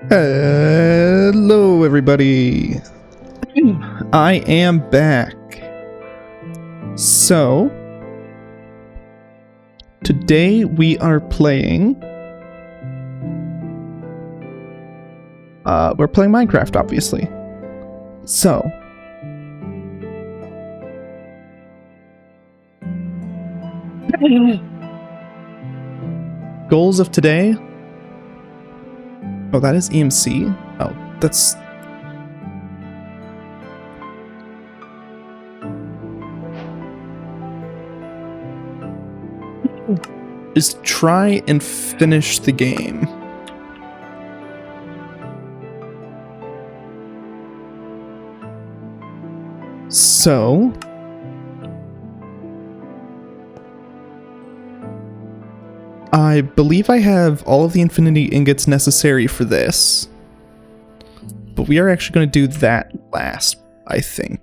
Hello, everybody. I am back. So, today we are playing. We're playing Minecraft, obviously. So, goals of today. Oh, that is EMC. Oh, that's. Is try and finish the game. So, I believe I have all of the infinity ingots necessary for this. But we are actually going to do that last, I think.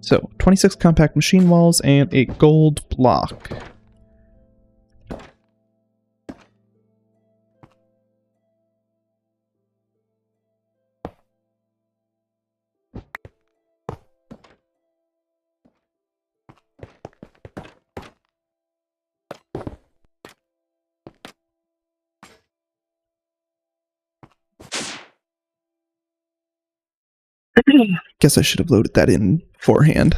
So, 26 compact machine walls and a gold block. Guess I should have loaded that in beforehand.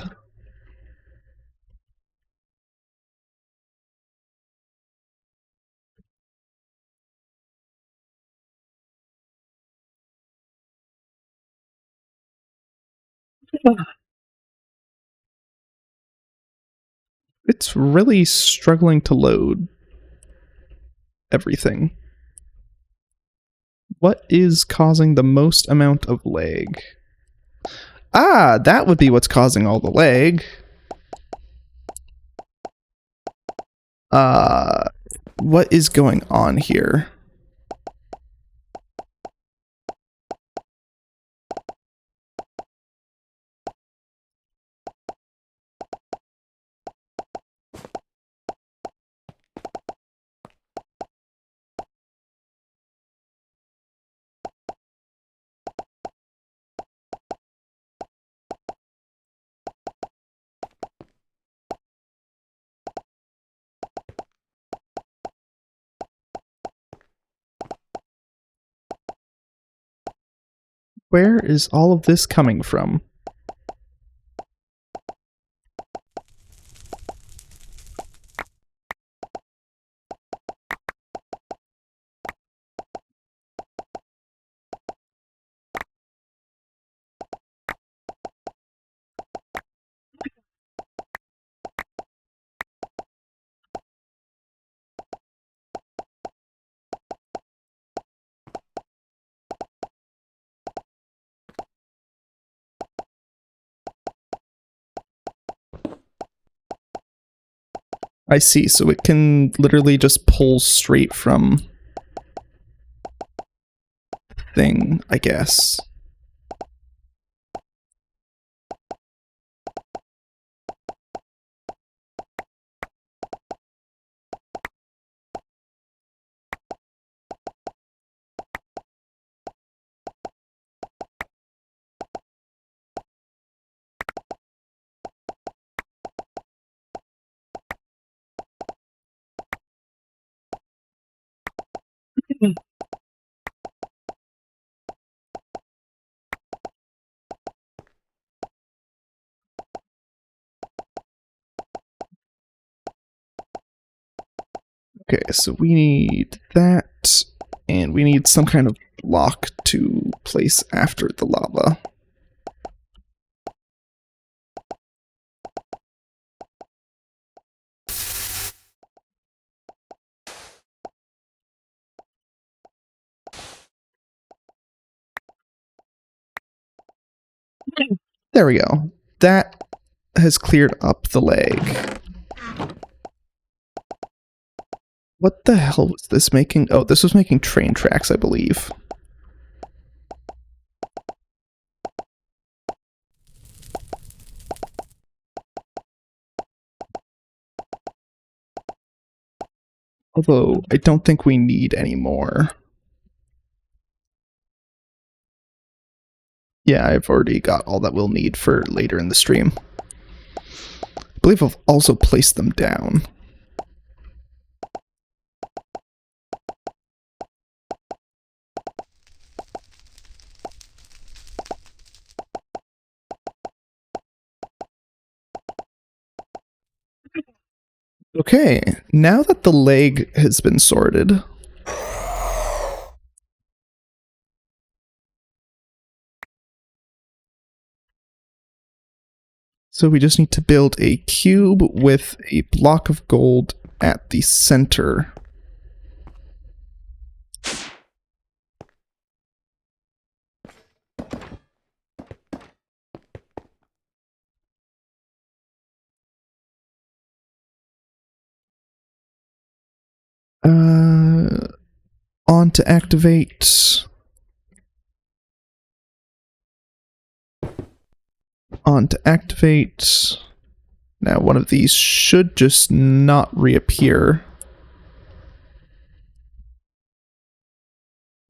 It's really struggling to load everything. What is causing the most amount of lag? Ah, that would be what's causing all the lag. What is going on here? Where is all of this coming from? I see, so it can literally just pull straight from thing, I guess. Okay, so we need that, and we need some kind of block to place after the lava. There we go. That has cleared up the lag. What the hell was this making? Oh, this was making train tracks, I believe. Although, I don't think we need any more. Yeah, I've already got all that we'll need for later in the stream. I believe I've also placed them down. Okay, now that the leg has been sorted, so we just need to build a cube with a block of gold at the center. On to activate. On to activate. Now one of these should just not reappear.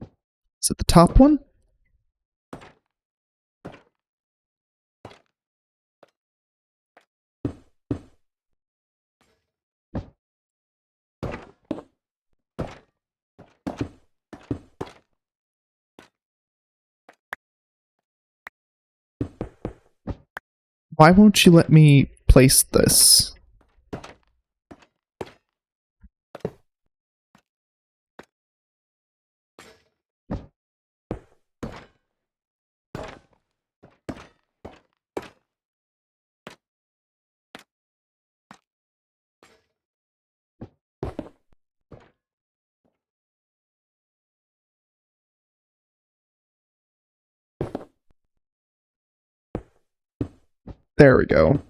Is it the top one? Why won't you let me place this? There we go.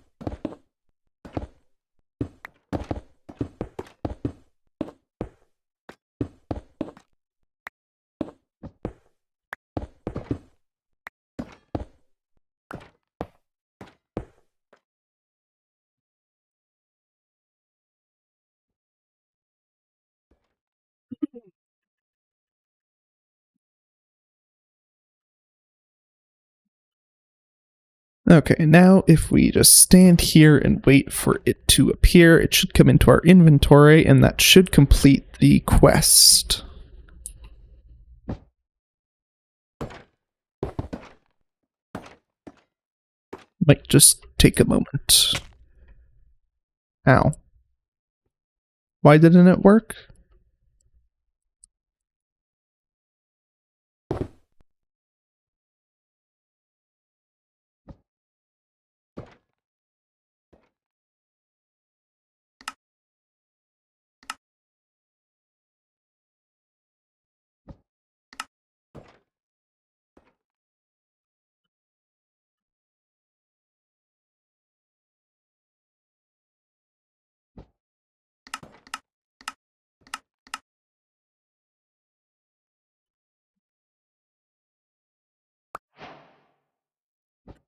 Okay, now if we just stand here and wait for it to appear, it should come into our inventory, and that should complete the quest. Might just take a moment. Ow. Why didn't it work?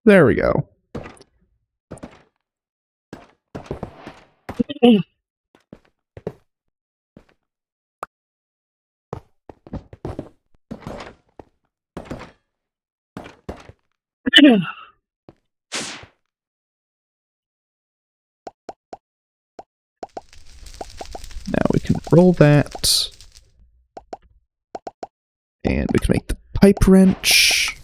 There we go. Now we can roll that. And we can make the pipe wrench.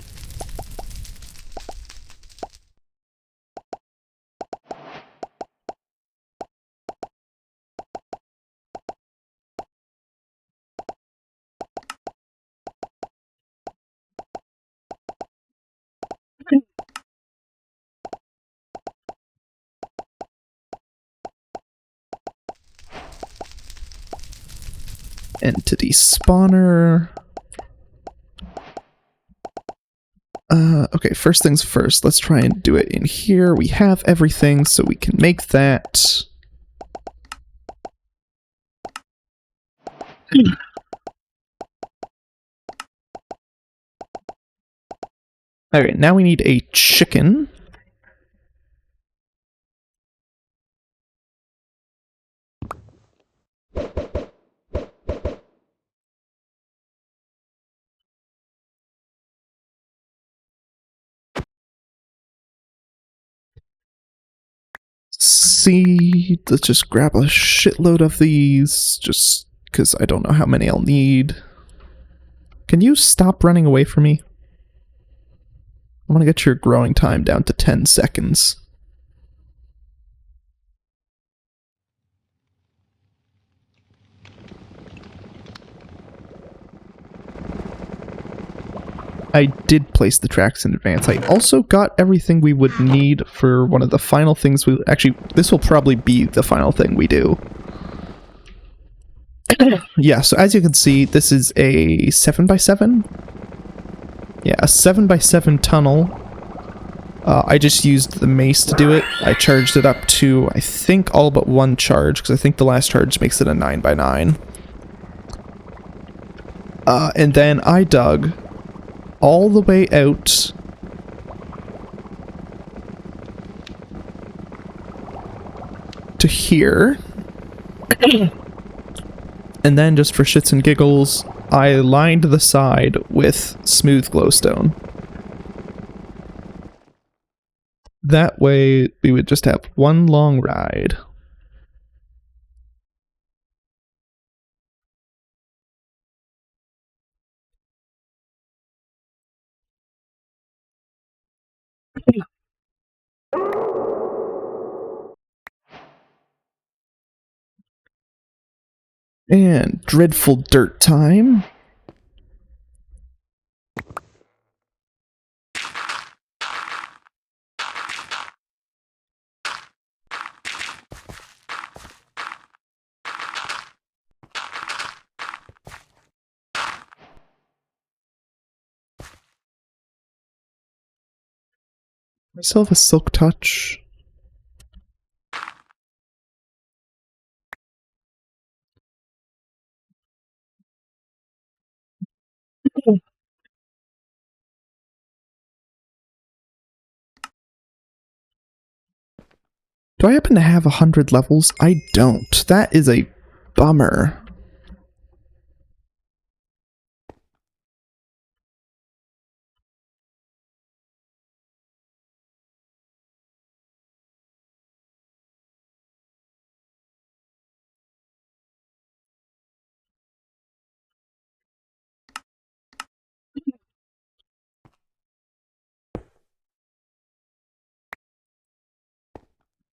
Entity spawner. Okay, first things first, let's try and do it in here. We have everything, so we can make that. Alright, now we need a chicken. seed. Let's just grab a shitload of these, just because I don't know how many I'll need. Can you stop running away from me? I want to get your growing time down to 10 seconds. I did place the tracks in advance. I also got everything we would need for one of the final things we... Actually, this will probably be the final thing we do. Yeah, so as you can see, this is a 7x7? Yeah, a 7x7 tunnel. I just used the mace to do it. I charged it up to, I think, all but one charge, because I think the last charge makes it a 9x9. And then I dug all the way out to here. And then, just for shits and giggles, I lined the side with smooth glowstone. That way, we would just have one long ride. And dreadful dirt time. Myself a silk touch. Do I happen to have 100 levels? I don't. That is a bummer.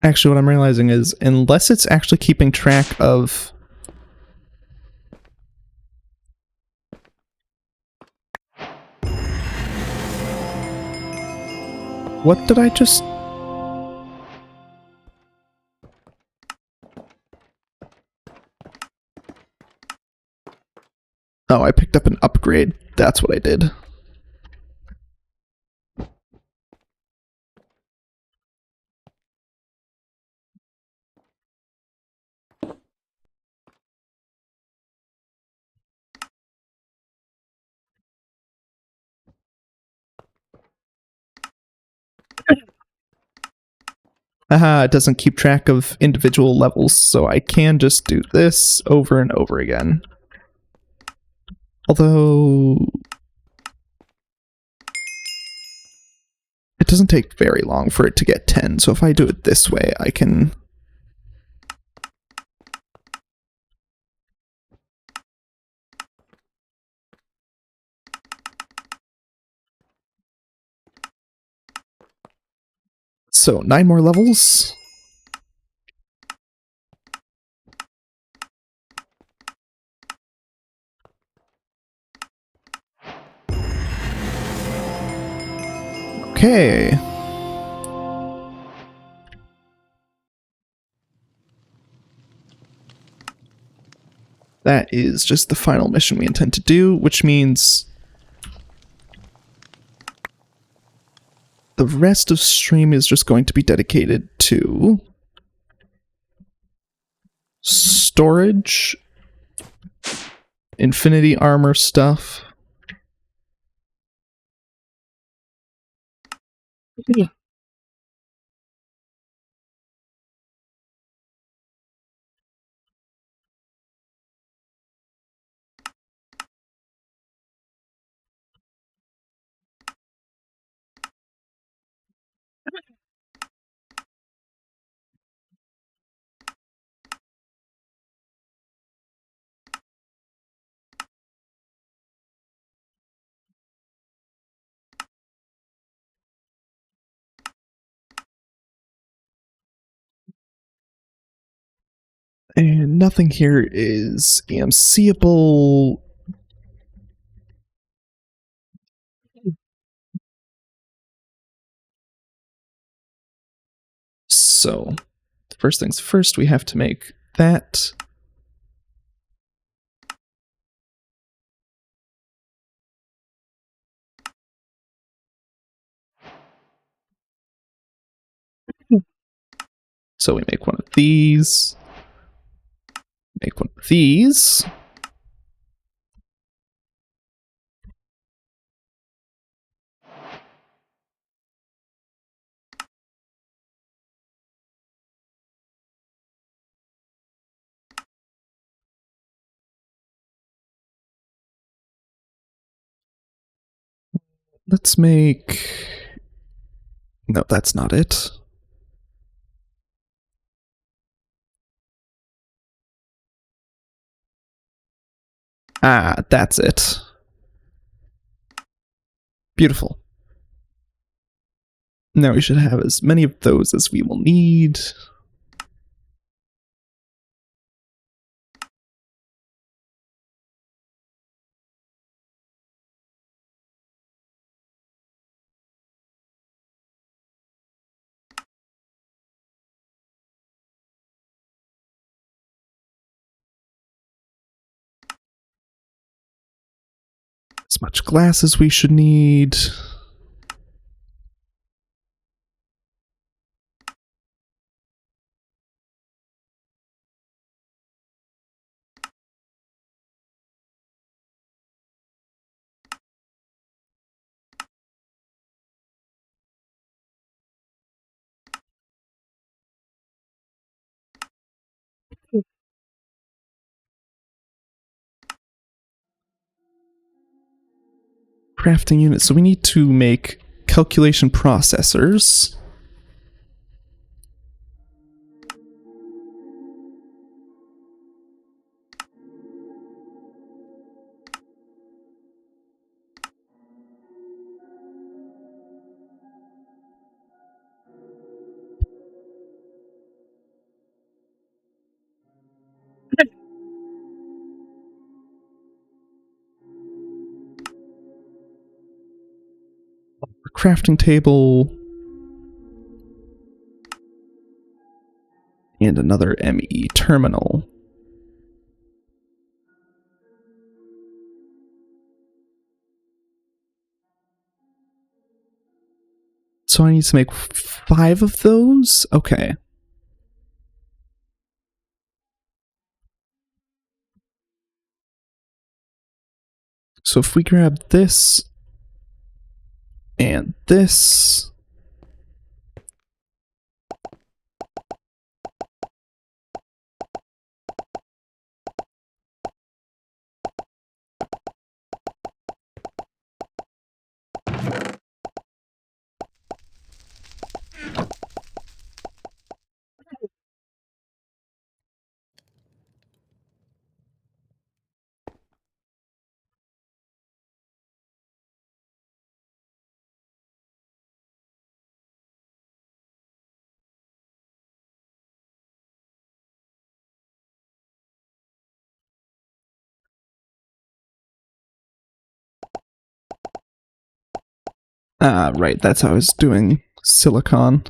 Actually, what I'm realizing is, unless it's actually keeping track of... What did I just... Oh, I picked up an upgrade. That's what I did. Aha, it doesn't keep track of individual levels, so I can just do this over and over again. Although... it doesn't take very long for it to get 10, so if I do it this way, I can... So, 9 more levels. Okay. That is just the final mission we intend to do, which means the rest of stream is just going to be dedicated to storage, infinity armor stuff. Yeah. And nothing here is EMCable. So, first things first, we have to make that. So we make one of these. Make one of these. Let's make... No, that's not it. Ah, that's it. Beautiful. Now we should have as many of those as we will need. As much glass as we should need. Crafting units. So we need to make calculation processors. Crafting table. And another ME terminal. So I need to make 5 of those? Okay. So if we grab this and this, right, that's how I was doing silicon.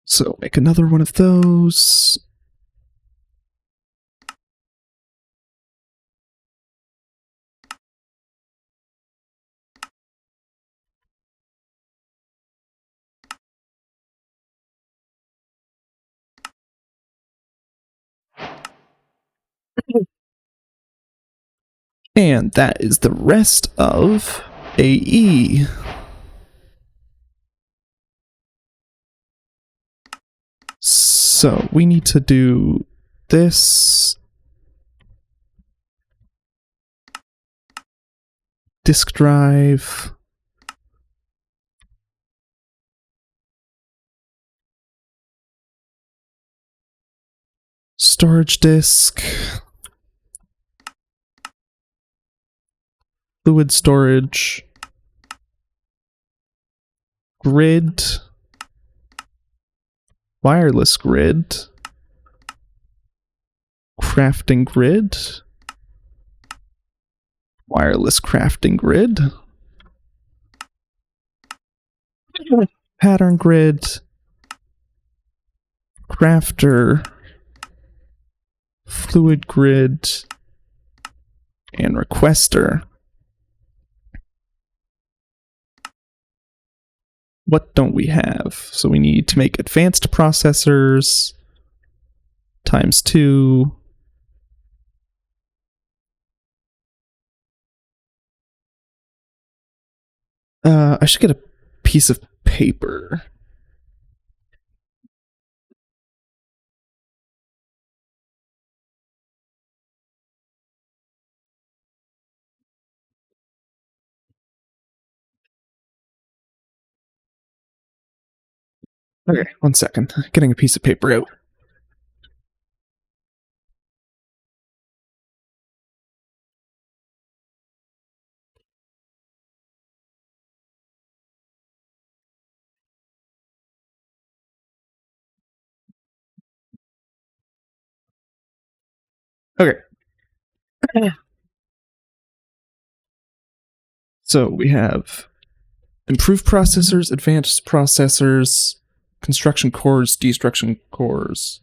So make another one of those. And that is the rest of AE. So we need to do this. Disk drive. storage disk, fluid storage, grid, wireless grid, crafting grid, wireless crafting grid, pattern grid, crafter, fluid grid, and requester. What don't we have? So we need to make advanced processors ×2. I should get a piece of paper. Okay, 1 second. Getting a piece of paper out. Okay. So we have improved processors, advanced processors, construction cores, destruction cores.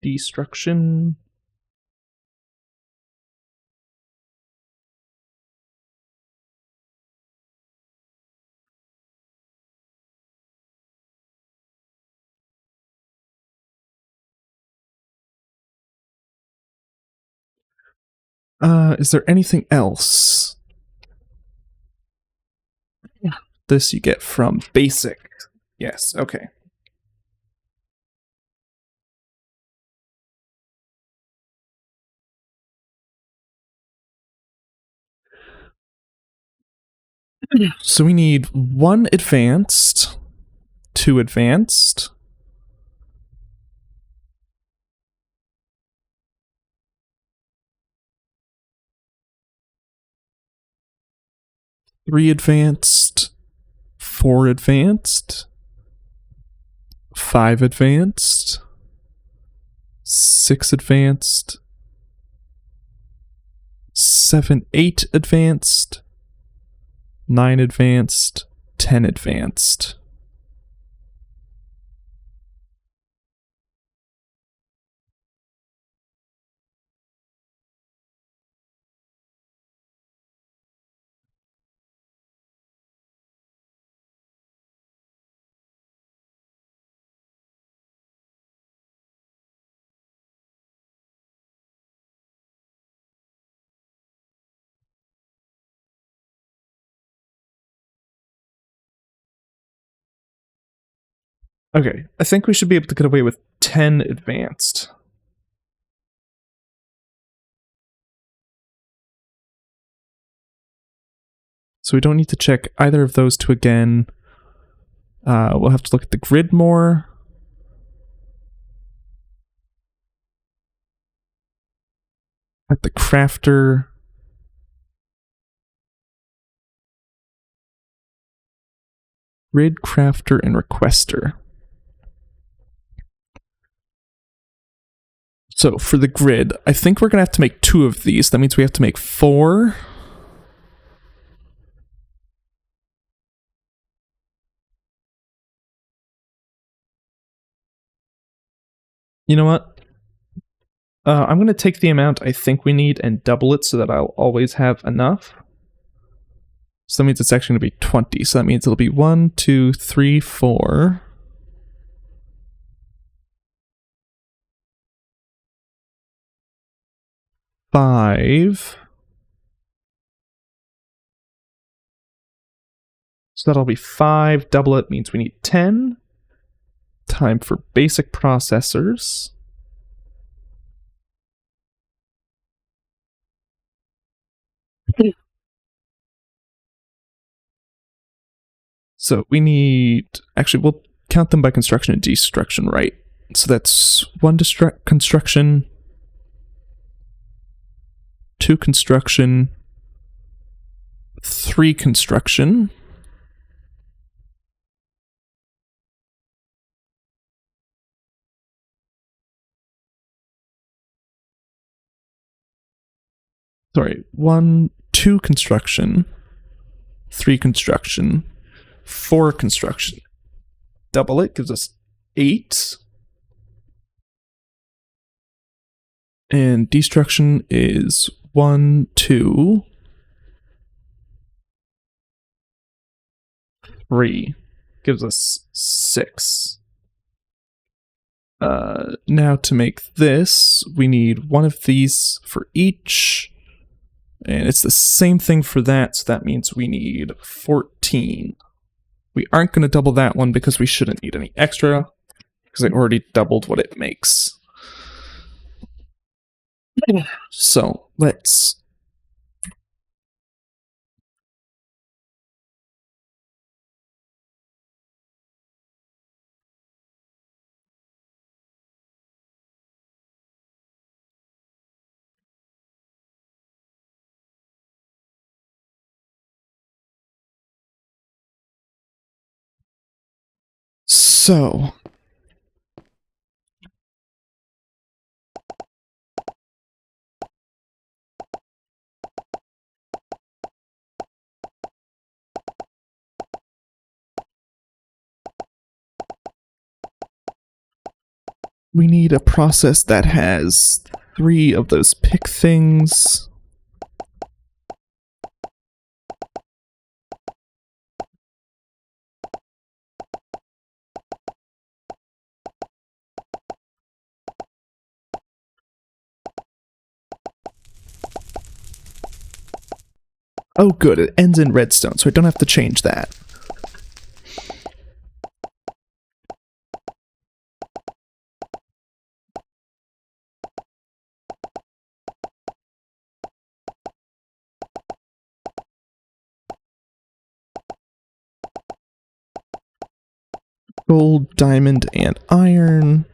Destruction. Is there anything else? This you get from basic. Yes, okay. So we need 1 advanced, 2 advanced, 3 advanced, 4 advanced, 5 advanced, 6 advanced, 7, 8 advanced, 9 advanced, 10 advanced. Okay, I think we should be able to get away with 10 advanced. So we don't need to check either of those two again. We'll have to look at the grid more. At the crafter. Grid, crafter, and requester. So for the grid, I think we're going to have to make 2 of these. That means we have to make 4. You know what? I'm going to take the amount I think we need and double it so that I'll always have enough. So that means it's actually going to be 20. So that means it'll be 1, 2, 3, 4. 5. So that'll be 5. Double it means we need 10. Time for basic processors. So we need, actually, we'll count them by construction and destruction, right? So that's 1 construction, 2 construction, 3 construction, sorry, 1, 2 construction, 3 construction, 4 construction. Double it gives us 8. And destruction is 1, 2, 3. Gives us 6. Now to make this, we need 1 of these for each. And it's the same thing for that, so that means we need 14. We aren't going to double that one because we shouldn't need any extra, because I already doubled what it makes. So, let's... So... we need a process that has 3 of those pick things. Oh good, it ends in redstone, so I don't have to change that. Gold, diamond, and iron.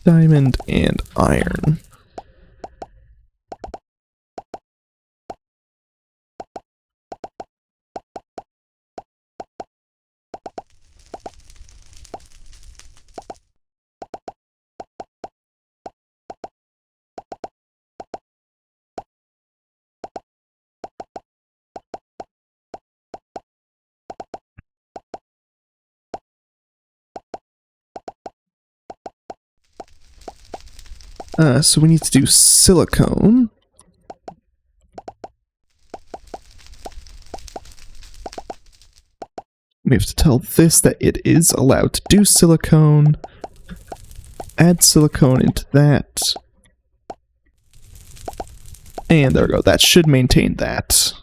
Diamond and iron. So we need to do silicone. We have to tell this that it is allowed to do silicone. Add silicone into that. And there we go. That should maintain that.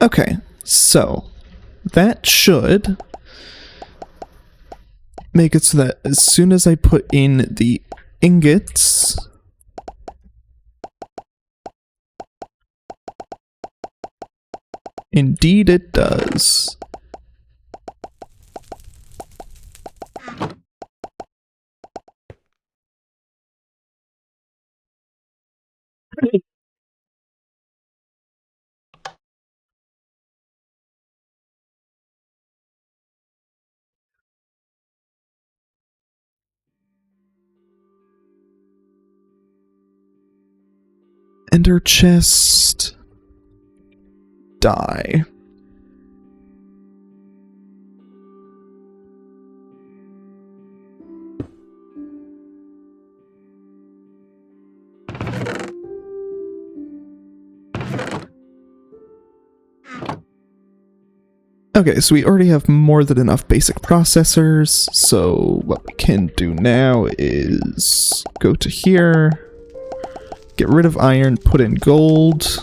Okay, so that should make it so that as soon as I put in the ingots, indeed it does. Ender chest. Die. Okay, so we already have more than enough basic processors, so what we can do now is go to here, get rid of iron, put in gold.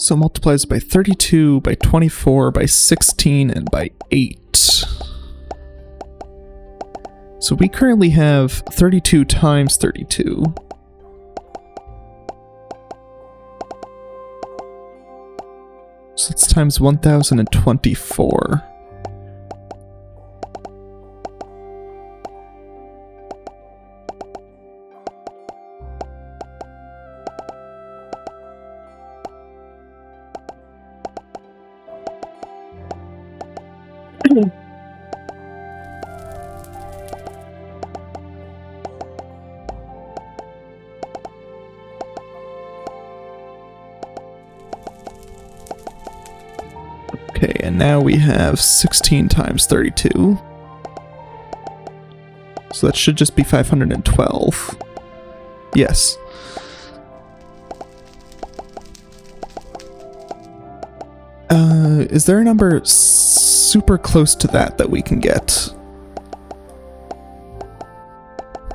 So multiplies by 32, by 24, by 16, and by 8. So we currently have 32 times 32. So it's times 1024. Okay, and now we have 16 times 32. So that should just be 512. Yes. Is there a number super close to that we can get?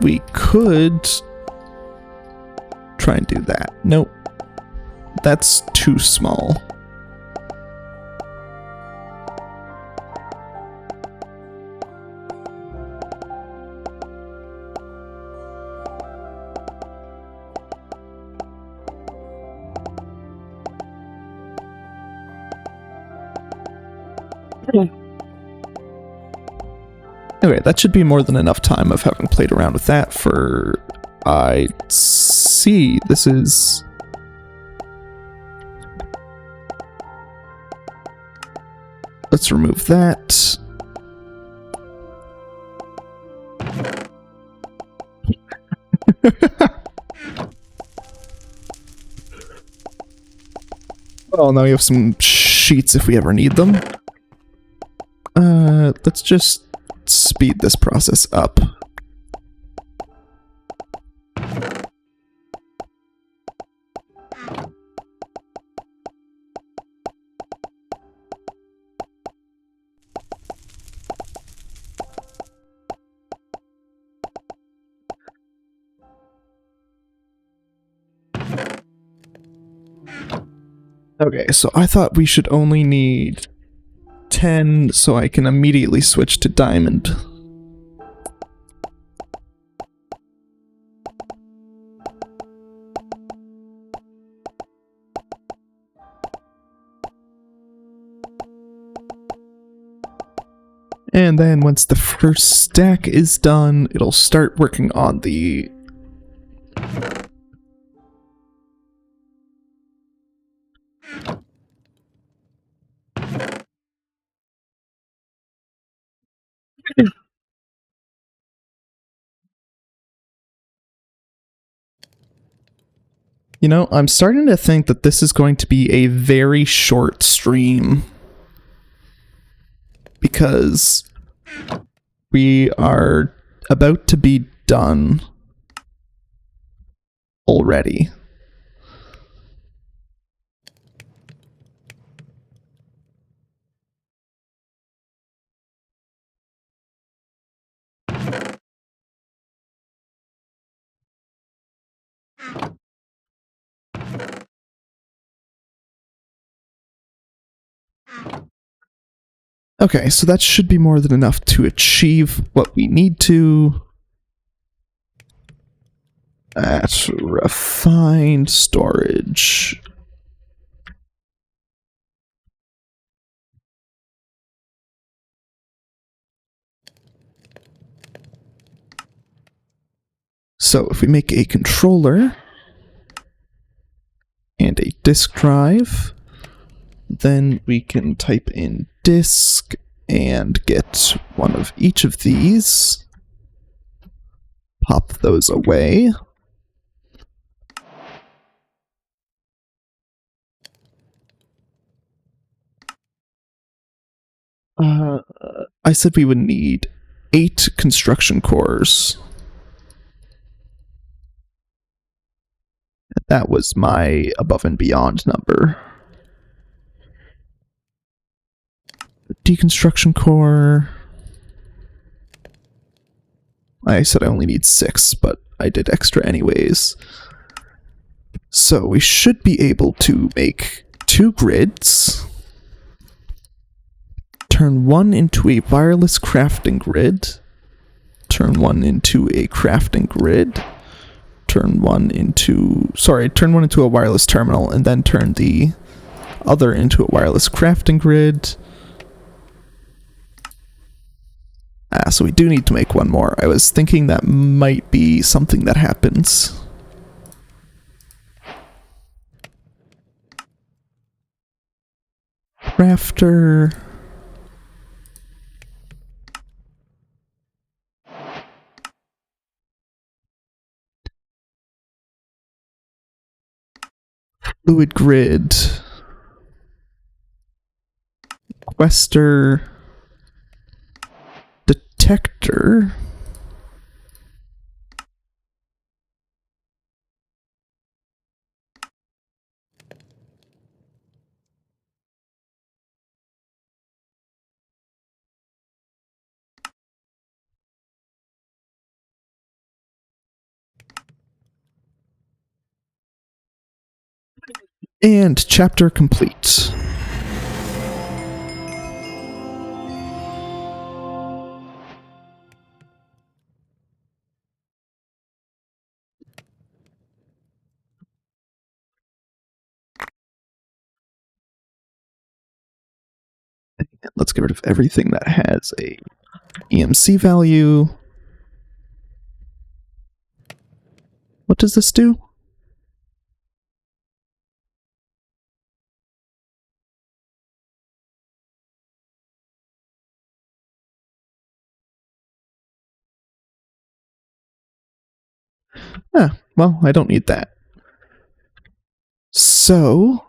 We could try and do that. Nope. That's too small. Okay, that should be more than enough time of having played around with that for... I see, this is... Let's remove that. Well, now we have some sheets if we ever need them. Let's just speed this process up. Okay, so I thought we should only need 10 so I can immediately switch to diamond. And then once the first stack is done, it'll start working on the You know, I'm starting to think that this is going to be a very short stream. Because we are about to be done already. Okay, so that should be more than enough to achieve what we need to. At refined storage. So if we make a controller and a disk drive, then we can type in disk and get one of each of these. Pop those away. I said we would need 8 construction cores. That was my above and beyond number. Deconstruction core. I said I only need 6, but I did extra anyways. So we should be able to make 2 grids. Turn one into a wireless crafting grid. Turn one into a crafting grid. Turn one into a wireless terminal, and then turn the other into a wireless crafting grid. So we do need to make one more. I was thinking that might be something that happens. Crafter. Fluid grid. Quester. Detector. And chapter complete. Let's get rid of everything that has a EMC value. What does this do? Well, I don't need that. So...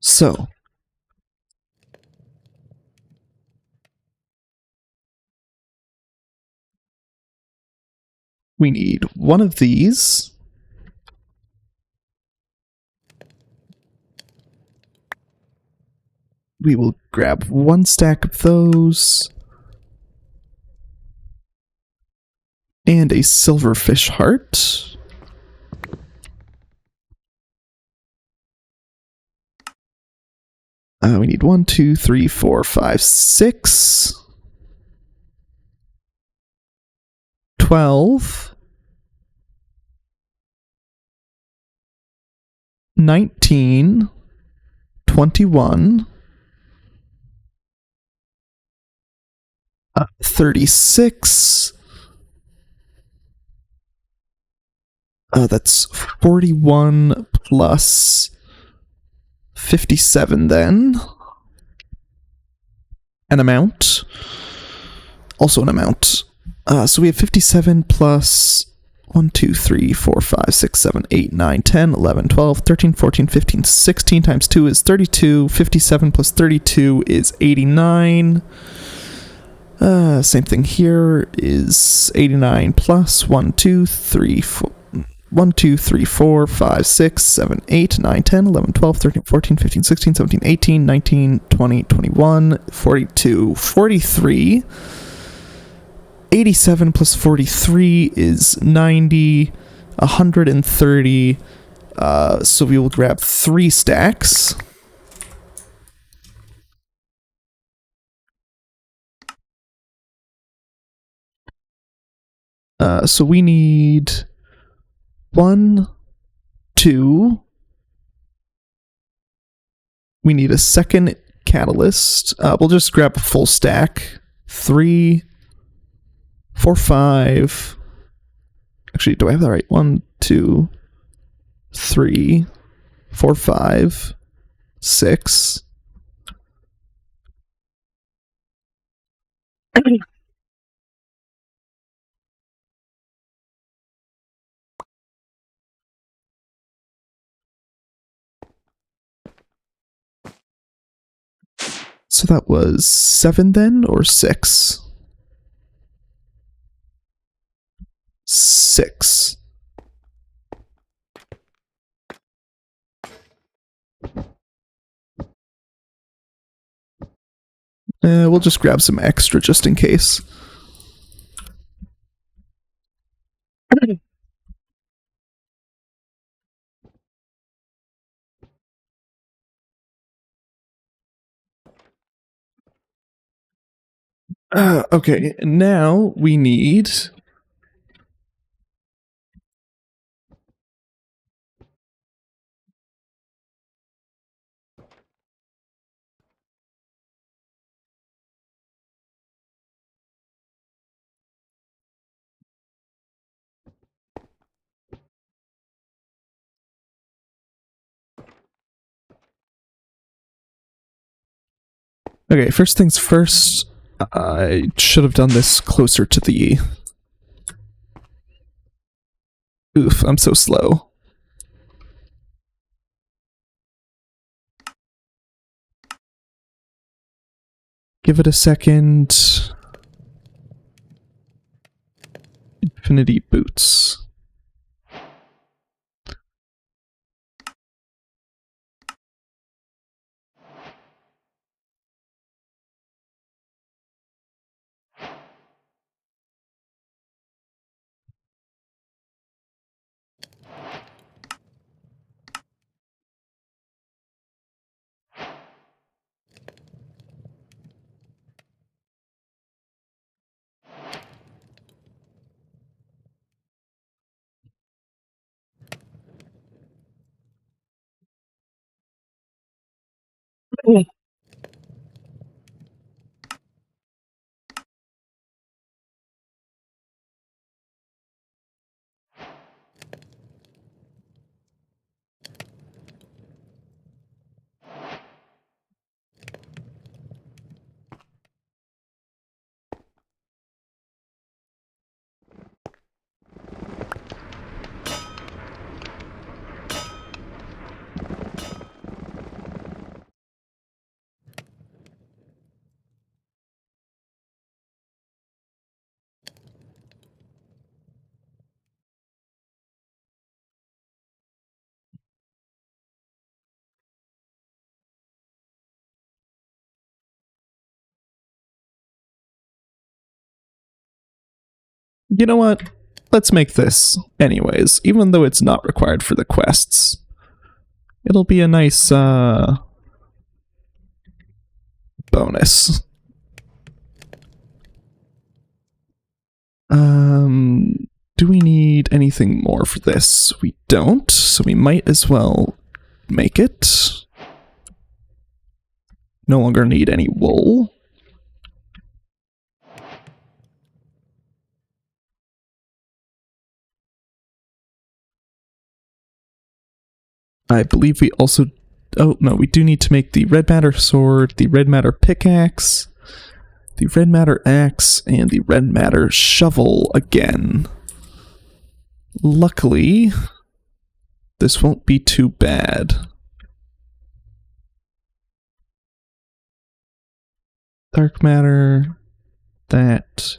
So... we need one of these. We will grab 1 stack of those. And a silverfish heart. We need 1, 2, 3, 4, 5, 6. 12. 19. 21. 36. That's 41 plus 57 then. An amount. Also an amount. So we have 57 plus 1, 2, 3, 4, 5, 6, 7, 8, 9, 10, 11, 12, 13, 14, 15, 16 times 2 is 32. 57 plus 32 is 89. Same thing here is 89 plus 1, 2, 3, 4. 1, 2, 3, 4, 5, 6, 7, 8, 9, 10, 11, 12, 13, 14, 15, 16, 17, 18, 19, 20, 21, 42, 43. 87 plus 43 is 90, 130. So we will grab 3 stacks. So we need 1, 2. We need a second catalyst. We'll just grab a full stack. 3, 4, 5. Actually, do I have that right? 1, 2, 3, 4, 5, 6. So that was 7 then, or 6? 6. We'll just grab some extra just in case. Okay, now we need... Okay, first things first, I should have done this closer to the... Oof, I'm so slow. Give it a second. Infinity boots. You know what? Let's make this anyways, even though it's not required for the quests. It'll be a nice, bonus. Do we need anything more for this? We don't, so we might as well make it. No longer need any wool. I believe we also... Oh, no, we do need to make the red matter sword, the red matter pickaxe, the red matter axe, and the red matter shovel again. Luckily, this won't be too bad. Dark matter, that,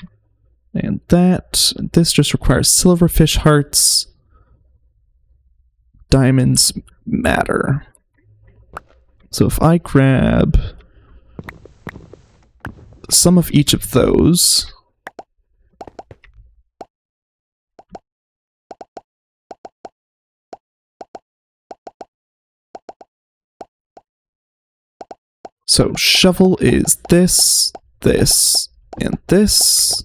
and that. This just requires silverfish hearts. Diamonds matter. So if I grab some of each of those, so shovel is this, this, and this.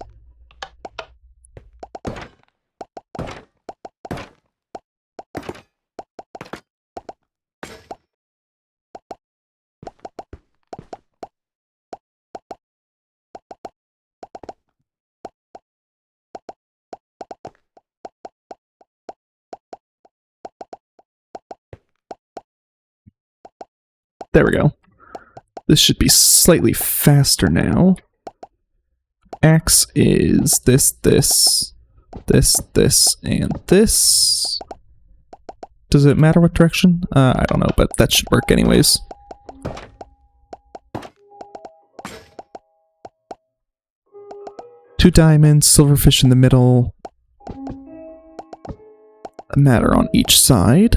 There we go. This should be slightly faster now. Axe is this, this, this, this, and this. Does it matter what direction? I don't know, but that should work anyways. Two diamonds, silverfish in the middle. A matter on each side.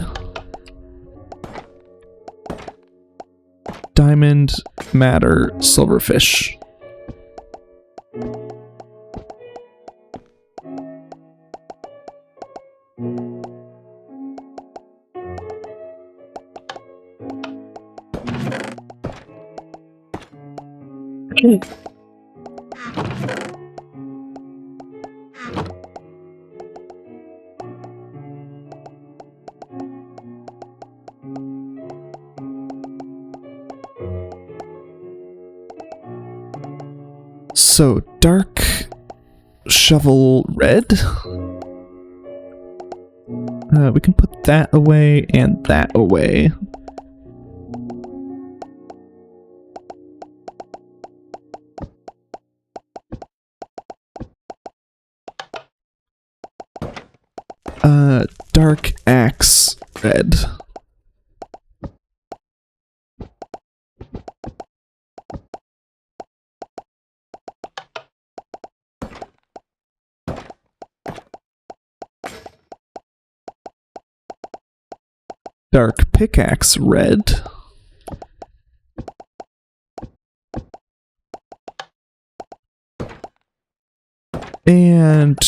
Diamond, matter, silverfish. So, dark, shovel, red. We can put that away and that away. Dark axe, red. Dark pickaxe, red. And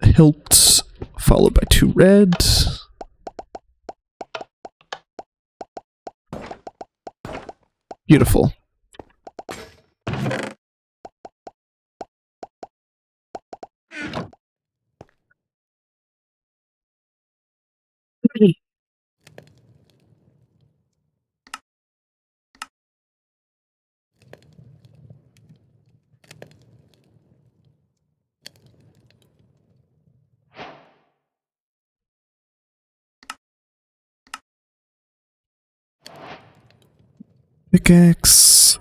hilt, followed by two red. Beautiful. Pickaxe.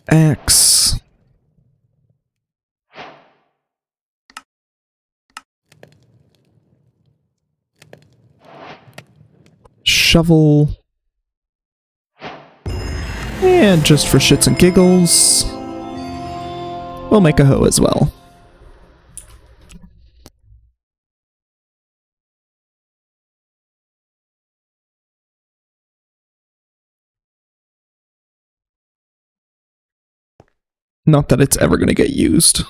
Axe. Shovel. And just for shits and giggles, we'll make a hoe as well. Not that it's ever going to get used.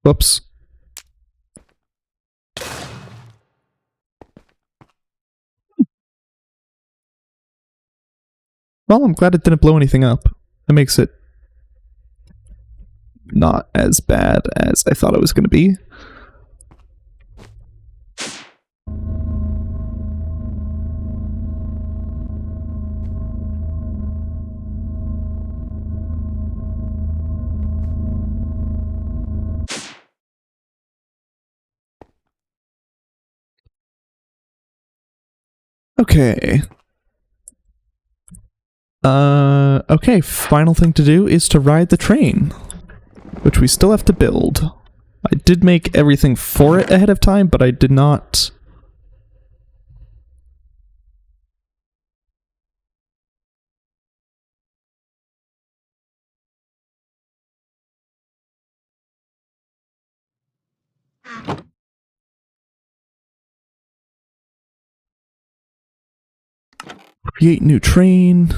Whoops. Well, I'm glad it didn't blow anything up. That makes it not as bad as I thought it was going to be. Okay. Okay, final thing to do is to ride the train, which we still have to build. I did make everything for it ahead of time, but I did not... Create new train.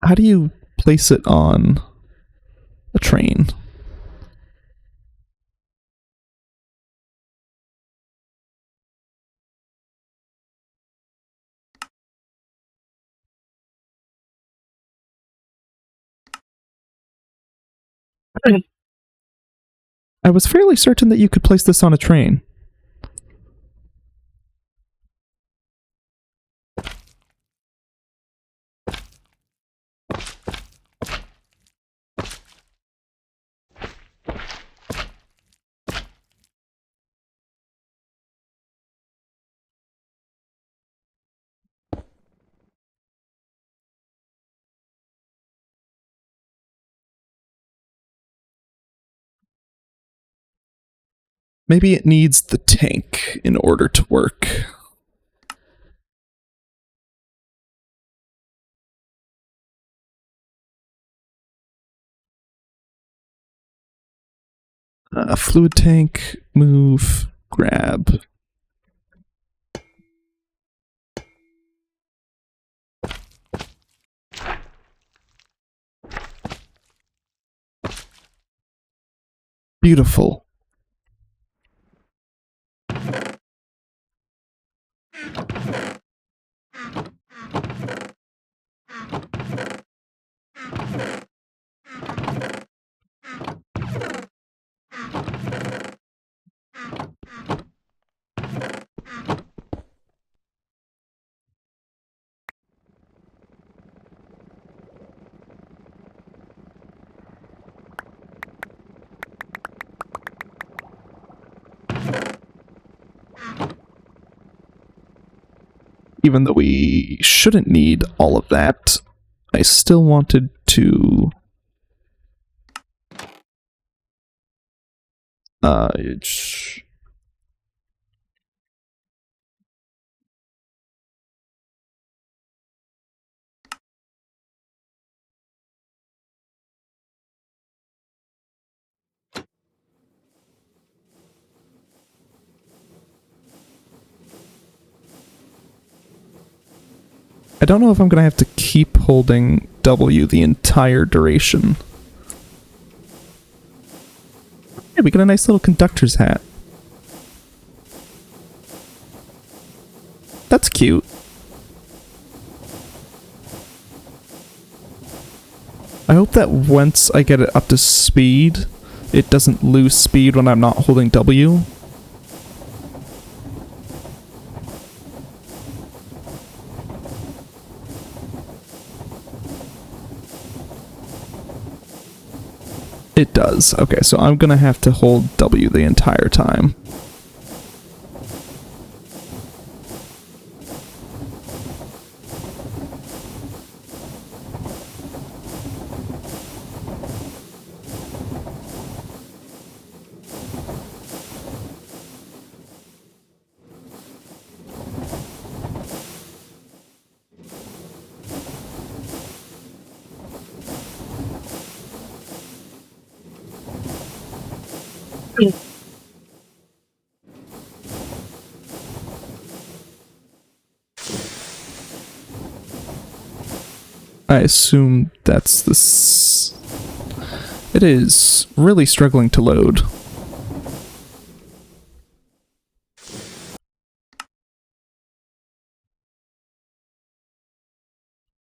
How do you place it on a train? I was fairly certain that you could place this on a train. Maybe it needs the tank in order to work. Fluid tank, move, grab. Beautiful. Even though we shouldn't need all of that, I still wanted to... I don't know if I'm going to have to keep holding W the entire duration. Hey, we got a nice little conductor's hat. That's cute. I hope that once I get it up to speed, it doesn't lose speed when I'm not holding W. It does. Okay, so I'm gonna have to hold W the entire time. I assume that's this. It is really struggling to load.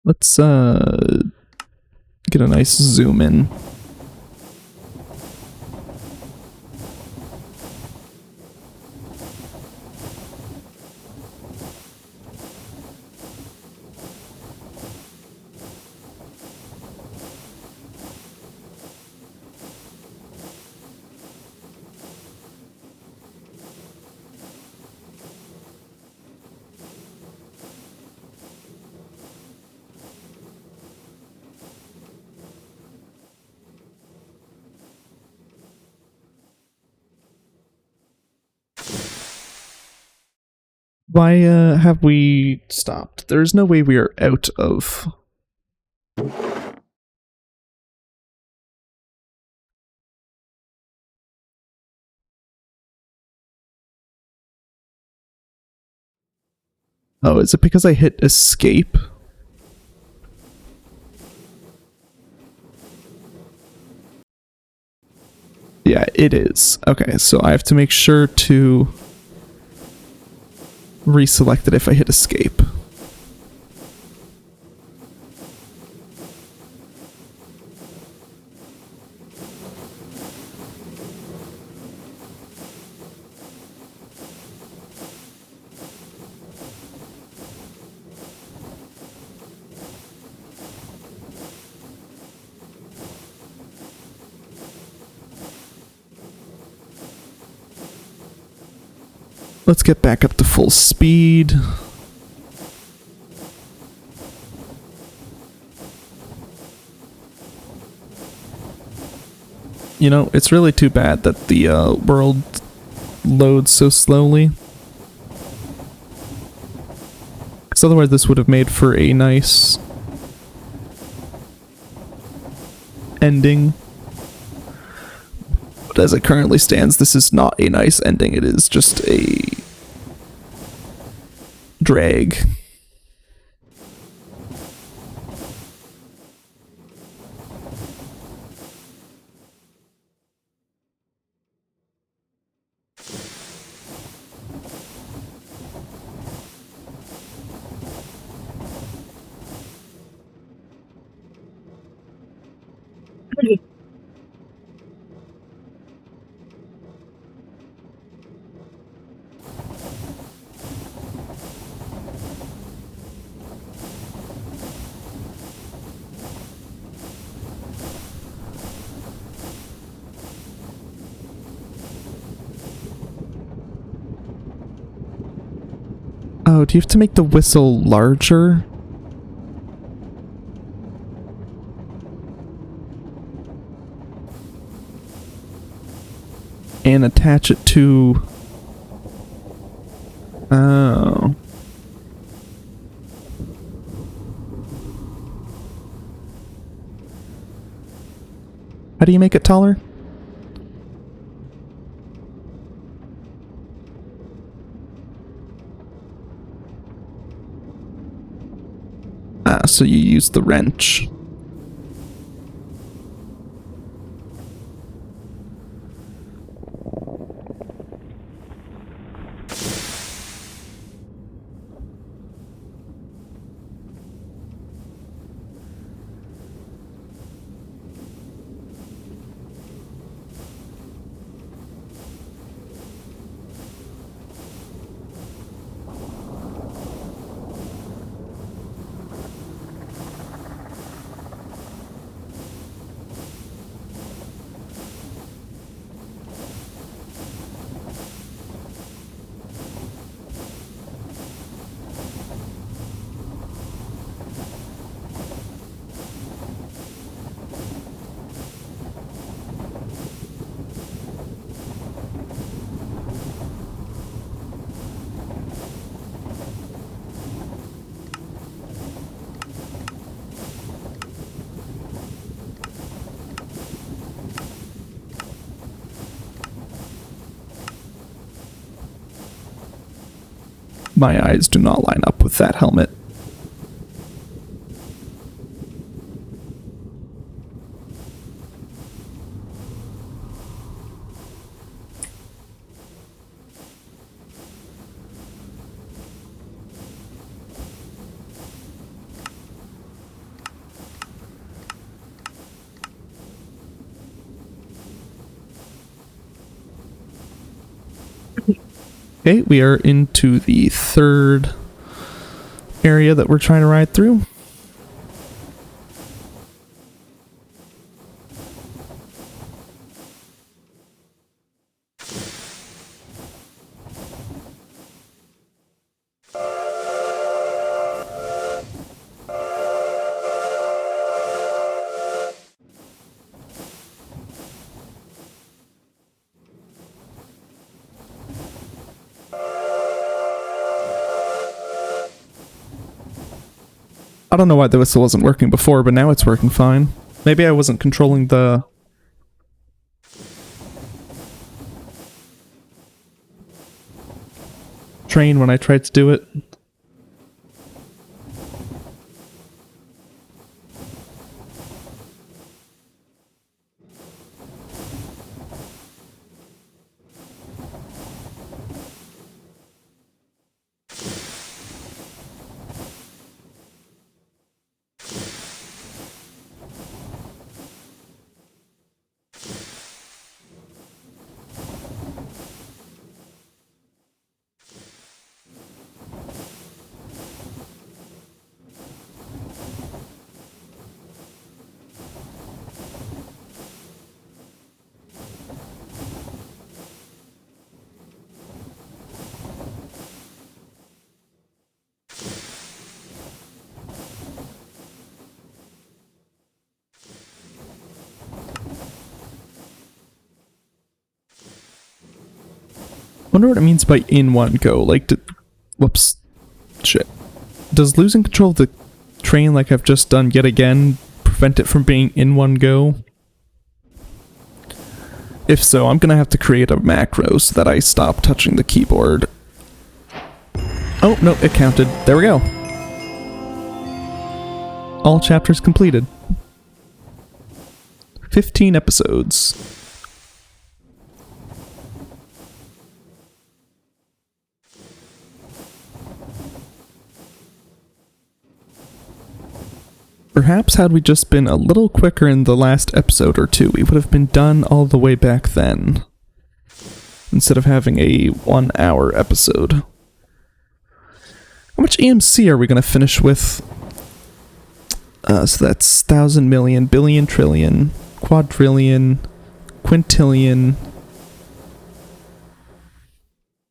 Let's get a nice zoom in. Why have we stopped? There's no way we are out of... Oh, is it because I hit escape? Yeah, it is. Okay, so I have to make sure to reselect it if I hit escape. Let's get back up to full speed. You know, it's really too bad that the world loads so slowly. Because otherwise this would have made for a nice ending. But as it currently stands, this is not a nice ending. It is just a drag. Oh, do you have to make the whistle larger? And attach it to... Oh. How do you make it taller? Ah, so you use the wrench. My eyes do not line up with that helmet. Okay, we are into the third area that we're trying to ride through. I don't know why the whistle wasn't working before, but now it's working fine. Maybe I wasn't controlling the... train when I tried to do it. Wonder what it means by in one go. Like, whoops. Shit. Does losing control of the train like I've just done yet again prevent it from being in one go? If so, I'm gonna have to create a macro so that I stop touching the keyboard. Oh, no, it counted. There we go. All chapters completed. 15 episodes. Perhaps had we just been a little quicker in the last episode or two, we would have been done all the way back then. Instead of having a 1 hour episode. How much EMC are we going to finish with? So that's 1,000 million, billion, trillion, quadrillion, quintillion,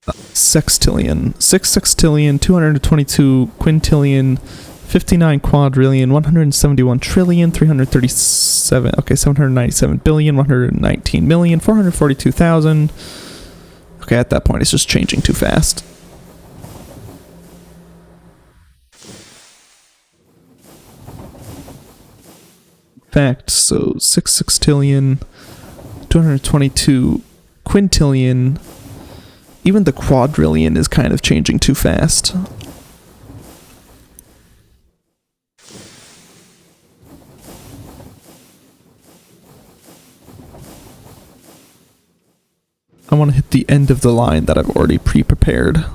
sextillion. 6 sextillion, 222 quintillion, 59 quadrillion, 171 trillion, 337, okay, 797 billion, 119 million, 442,000. Okay, at that point it's just changing too fast. Fact, so 6 sextillion, 222 quintillion, even the quadrillion is kind of changing too fast. I want to hit the end of the line that I've already pre-prepared.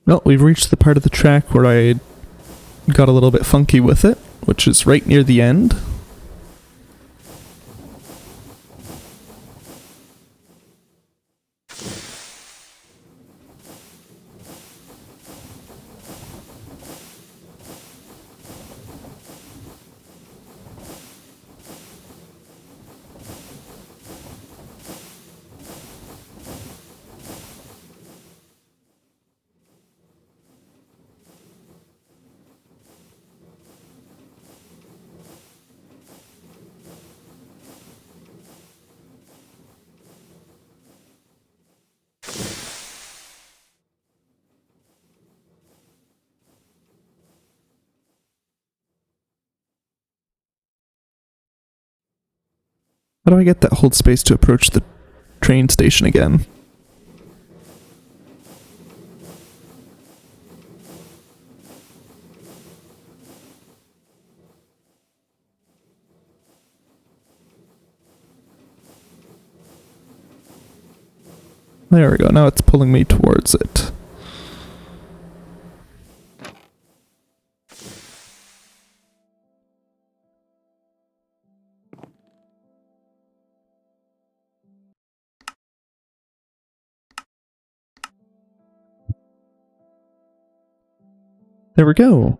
Well, we've reached the part of the track where I got a little bit funky with it, which is right near the end. How do I get that hold space to approach the train station again? There we go, now it's pulling me towards it. There we go.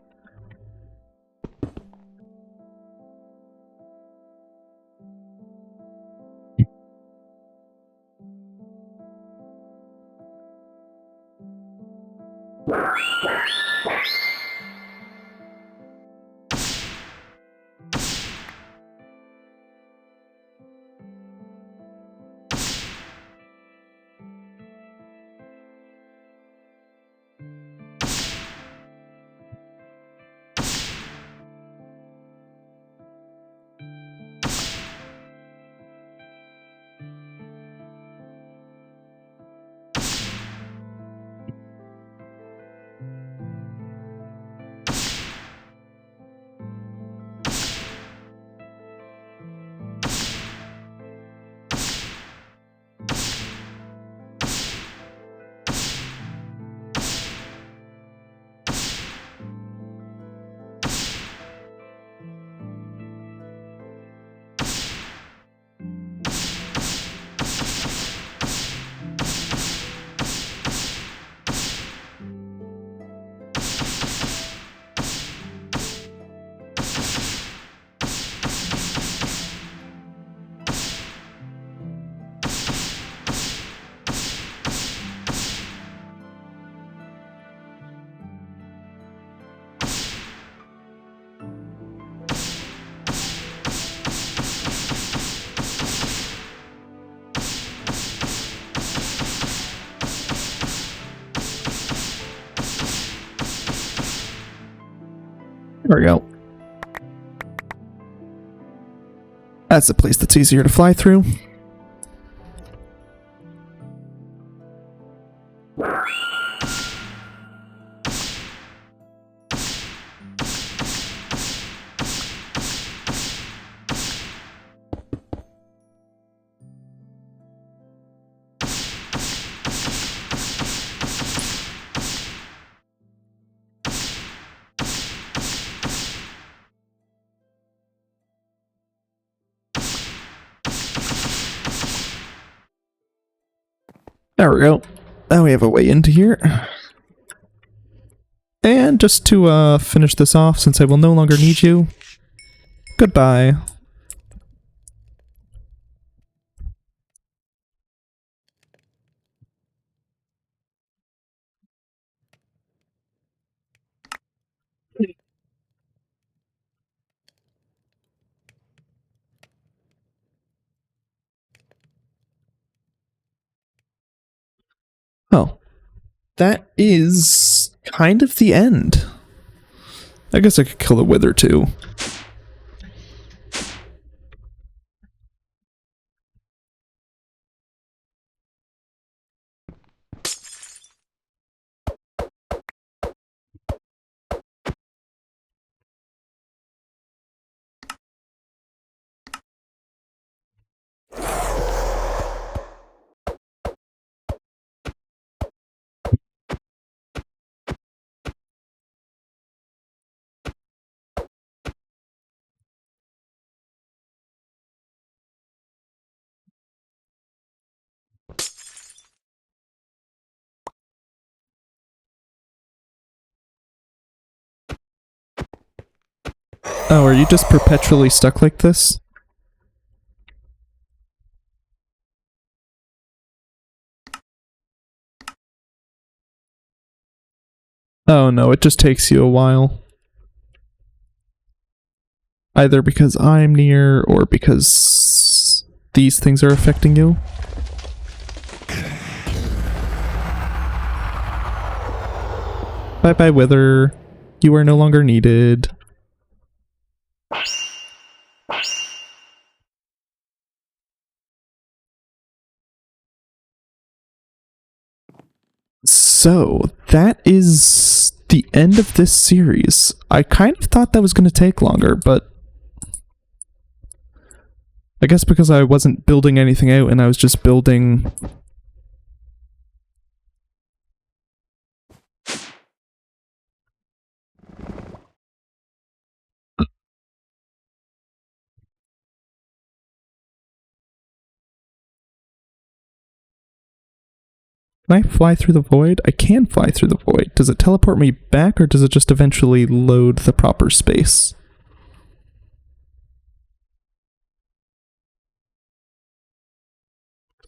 There we go. That's a place that's easier to fly through. There we go. Now we have a way into here. And just to finish this off, since I will no longer need you, goodbye. Oh. That is kind of the end. I guess I could kill the wither too. Oh, are you just perpetually stuck like this? Oh no, it just takes you a while. Either because I'm near, or because these things are affecting you. Bye-bye, wither. You are no longer needed. So, that is the end of this series. I kind of thought that was going to take longer, but I guess because I wasn't building anything out and I was just building... Can I fly through the void? I can fly through the void. Does it teleport me back, or does it just eventually load the proper space?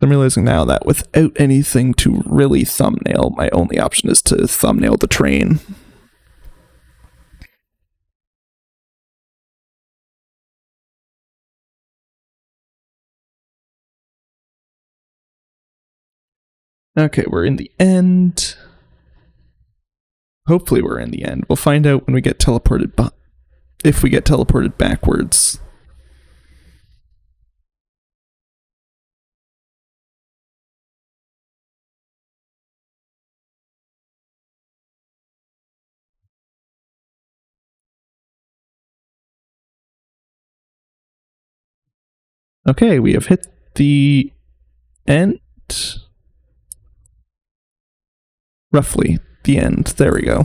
I'm realizing now that without anything to really thumbnail, my only option is to thumbnail the train. Okay, we're in the end. Hopefully we're in the end. We'll find out when we get teleported, if we get teleported backwards. Okay, we have hit the end. Roughly the end. There we go.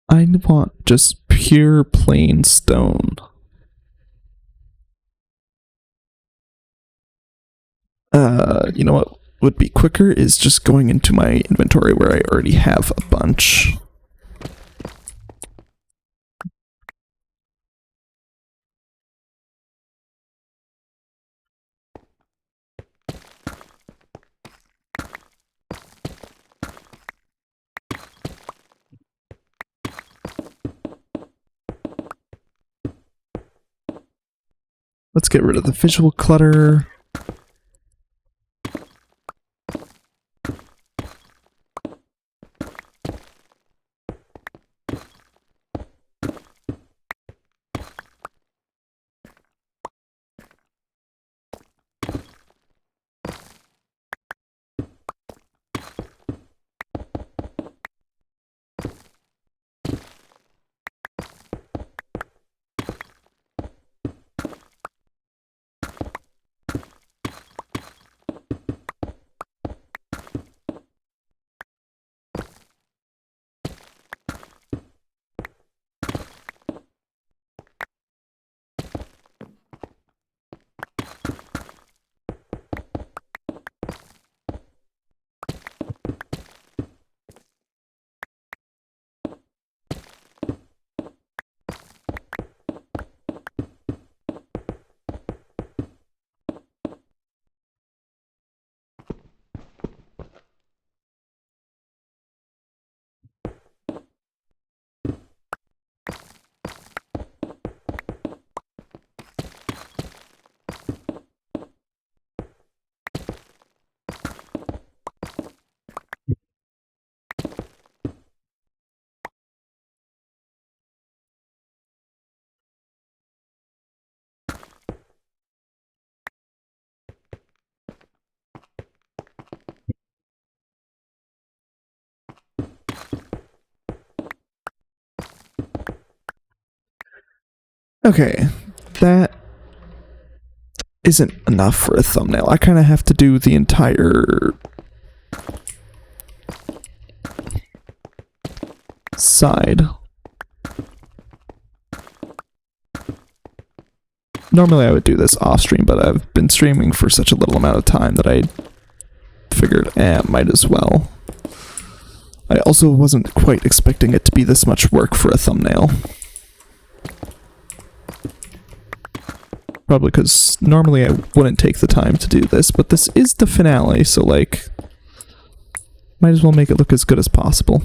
I want just pure plain stone. You know what would be quicker is just going into my inventory where I already have a bunch. Let's get rid of the visual clutter. Okay, that isn't enough for a thumbnail. I kind of have to do the entire side. Normally I would do this off stream, but I've been streaming for such a little amount of time that I figured, might as well. I also wasn't quite expecting it to be this much work for a thumbnail. Probably because normally I wouldn't take the time to do this, but this is the finale, so like, might as well make it look as good as possible.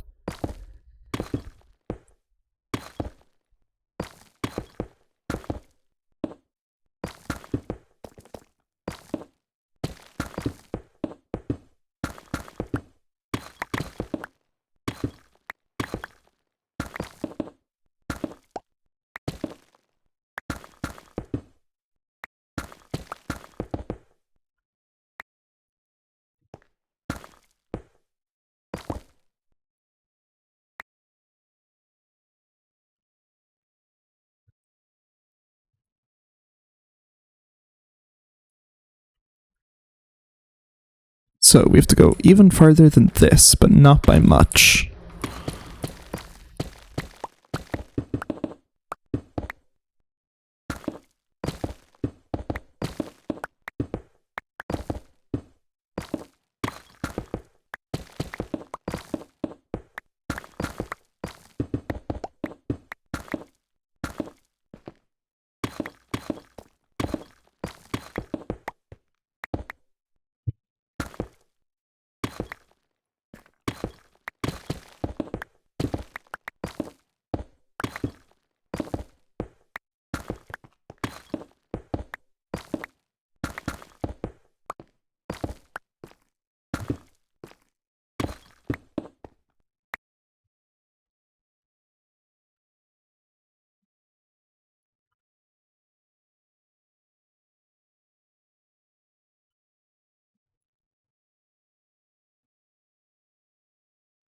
So we have to go even farther than this, but not by much.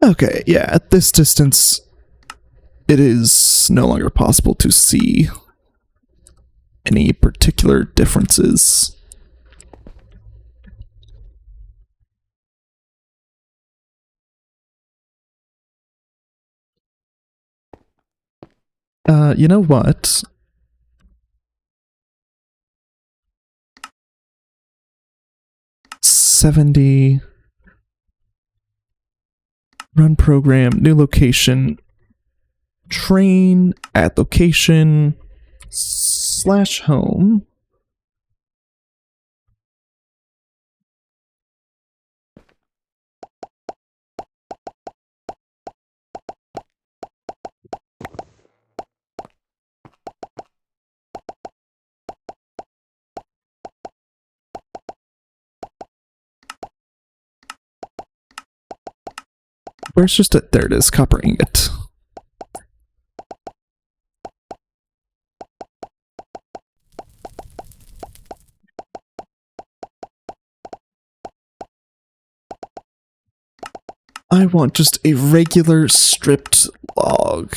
Okay, yeah, at this distance, it is no longer possible to see any particular differences. You know what? $70. Run program, new location, train at location / home. Where's just it? There it is, copper ingot. I want just a regular stripped log.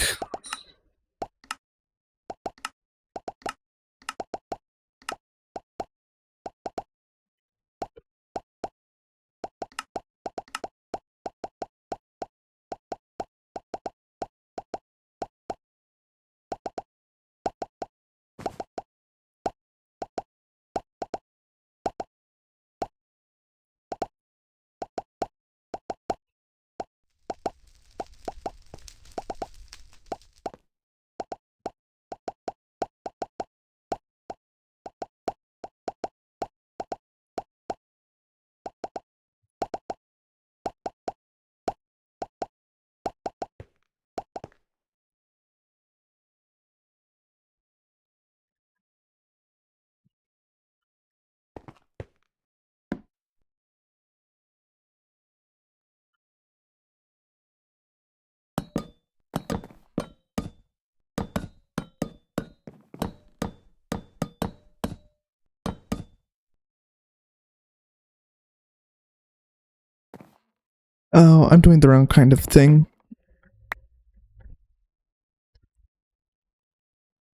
Oh, I'm doing the wrong kind of thing.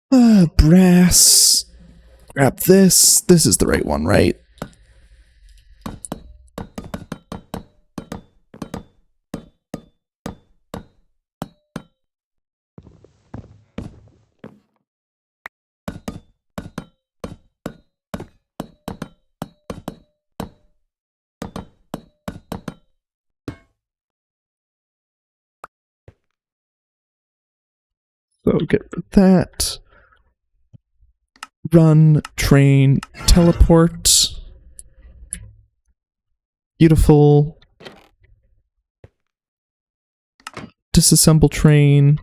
Brass. Grab this. This is the right one, right? So get rid of that. Run, train, teleport. Beautiful. Disassemble train.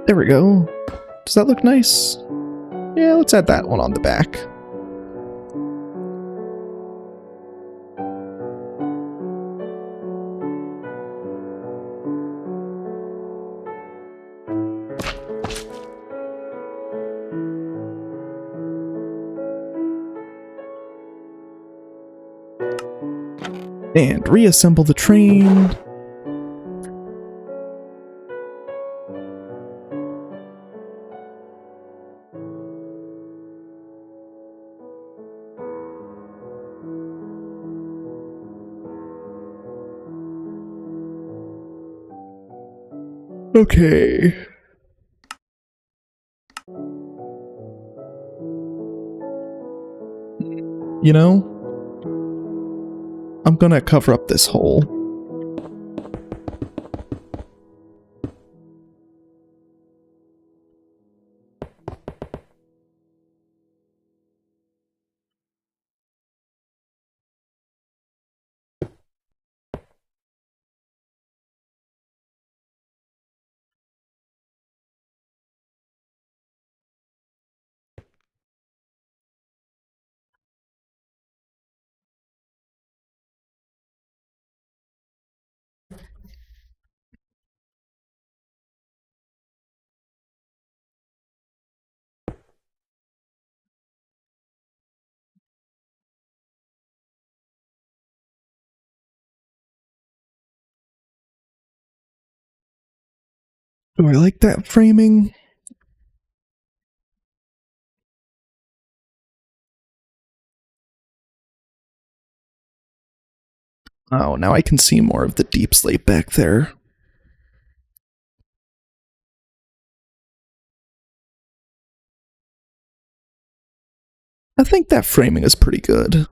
There we go. Does that look nice? Yeah, let's add that one on the back. And reassemble the train. Okay. You know, I'm gonna cover up this hole. Do I like that framing? Oh, now I can see more of the deep slate back there. I think that framing is pretty good.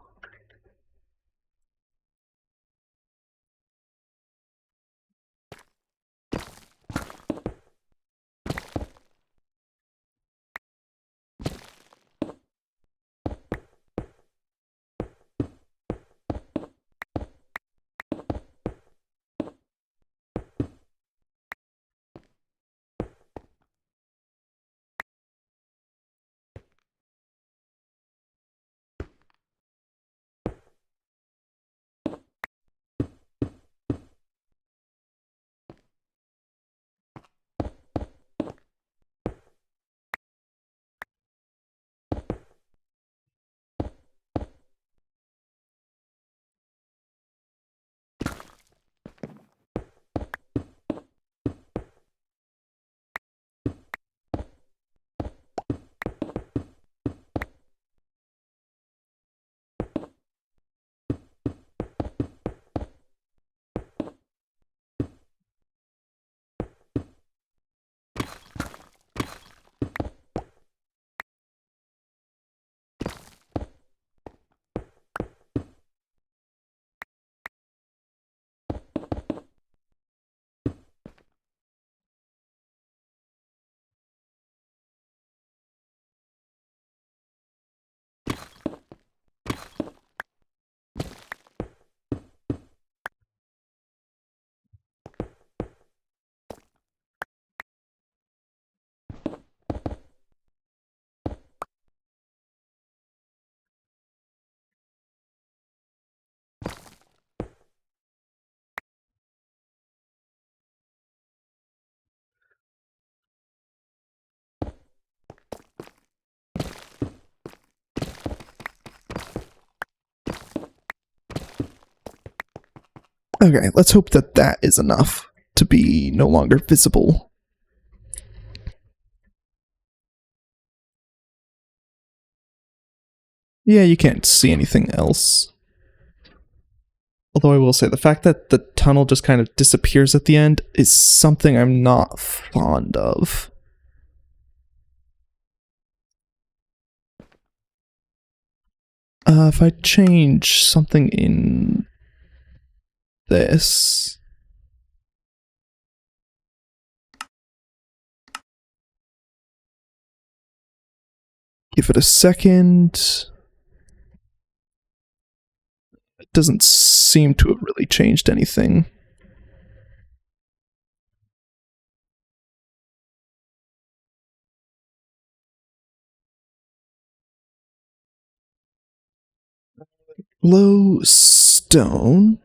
Okay, let's hope that that is enough to be no longer visible. Yeah, you can't see anything else. Although I will say, the fact that the tunnel just kind of disappears at the end is something I'm not fond of. If I change something in this... Give it a second. It doesn't seem to have really changed anything. Low stone.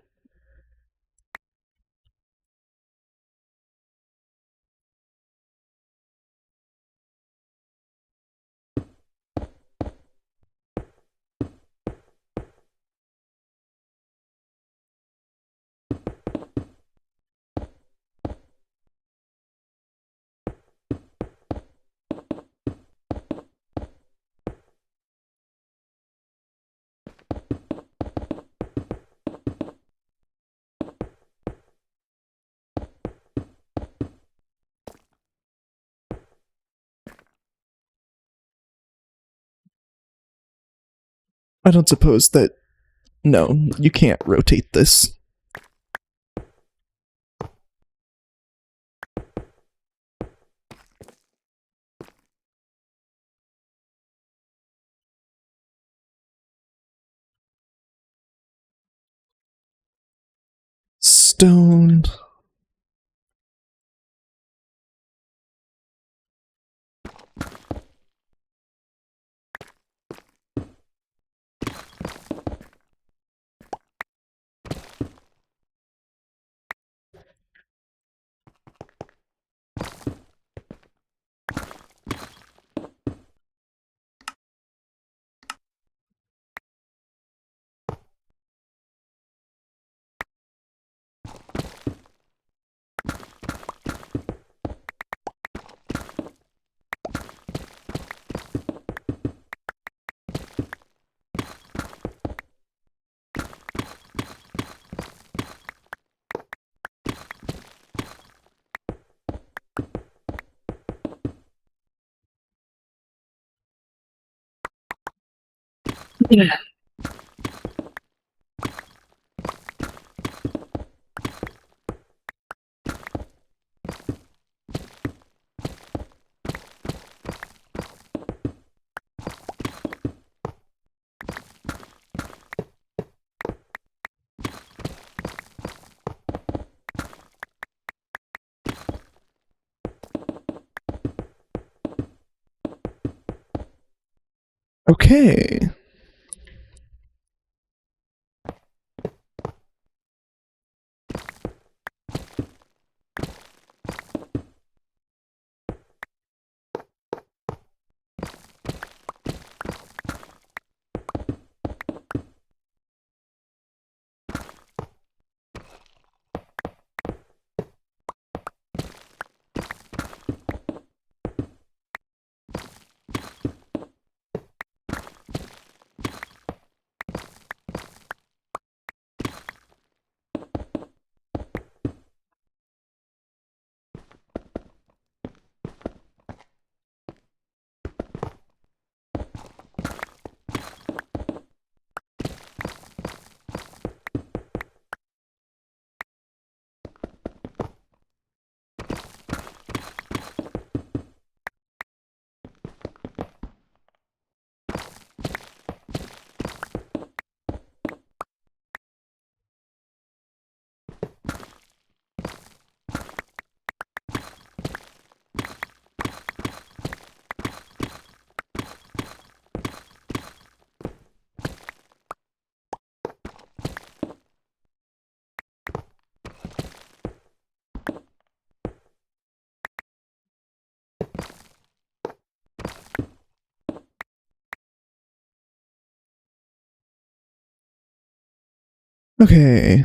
I don't suppose that... No, you can't rotate this. Stone. Yeah. Okay. Okay.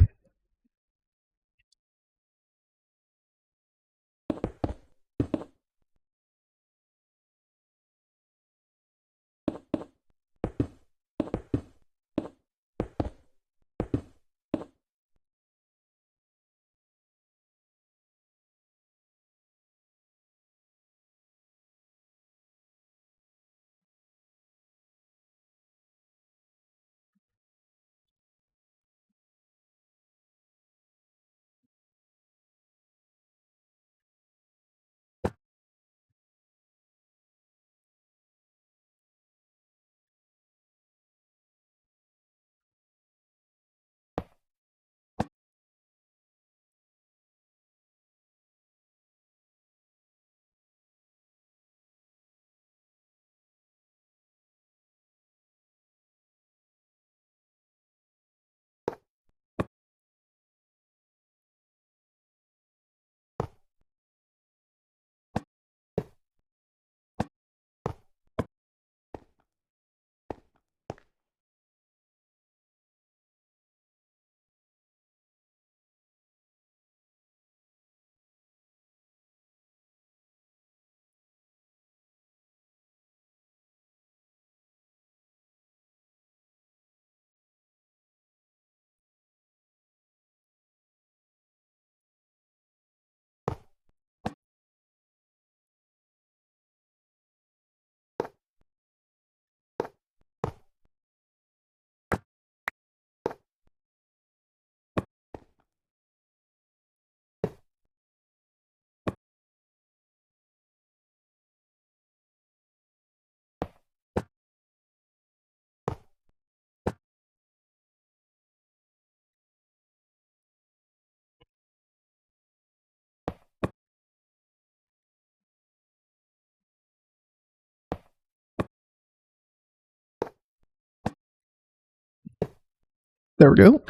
There we go.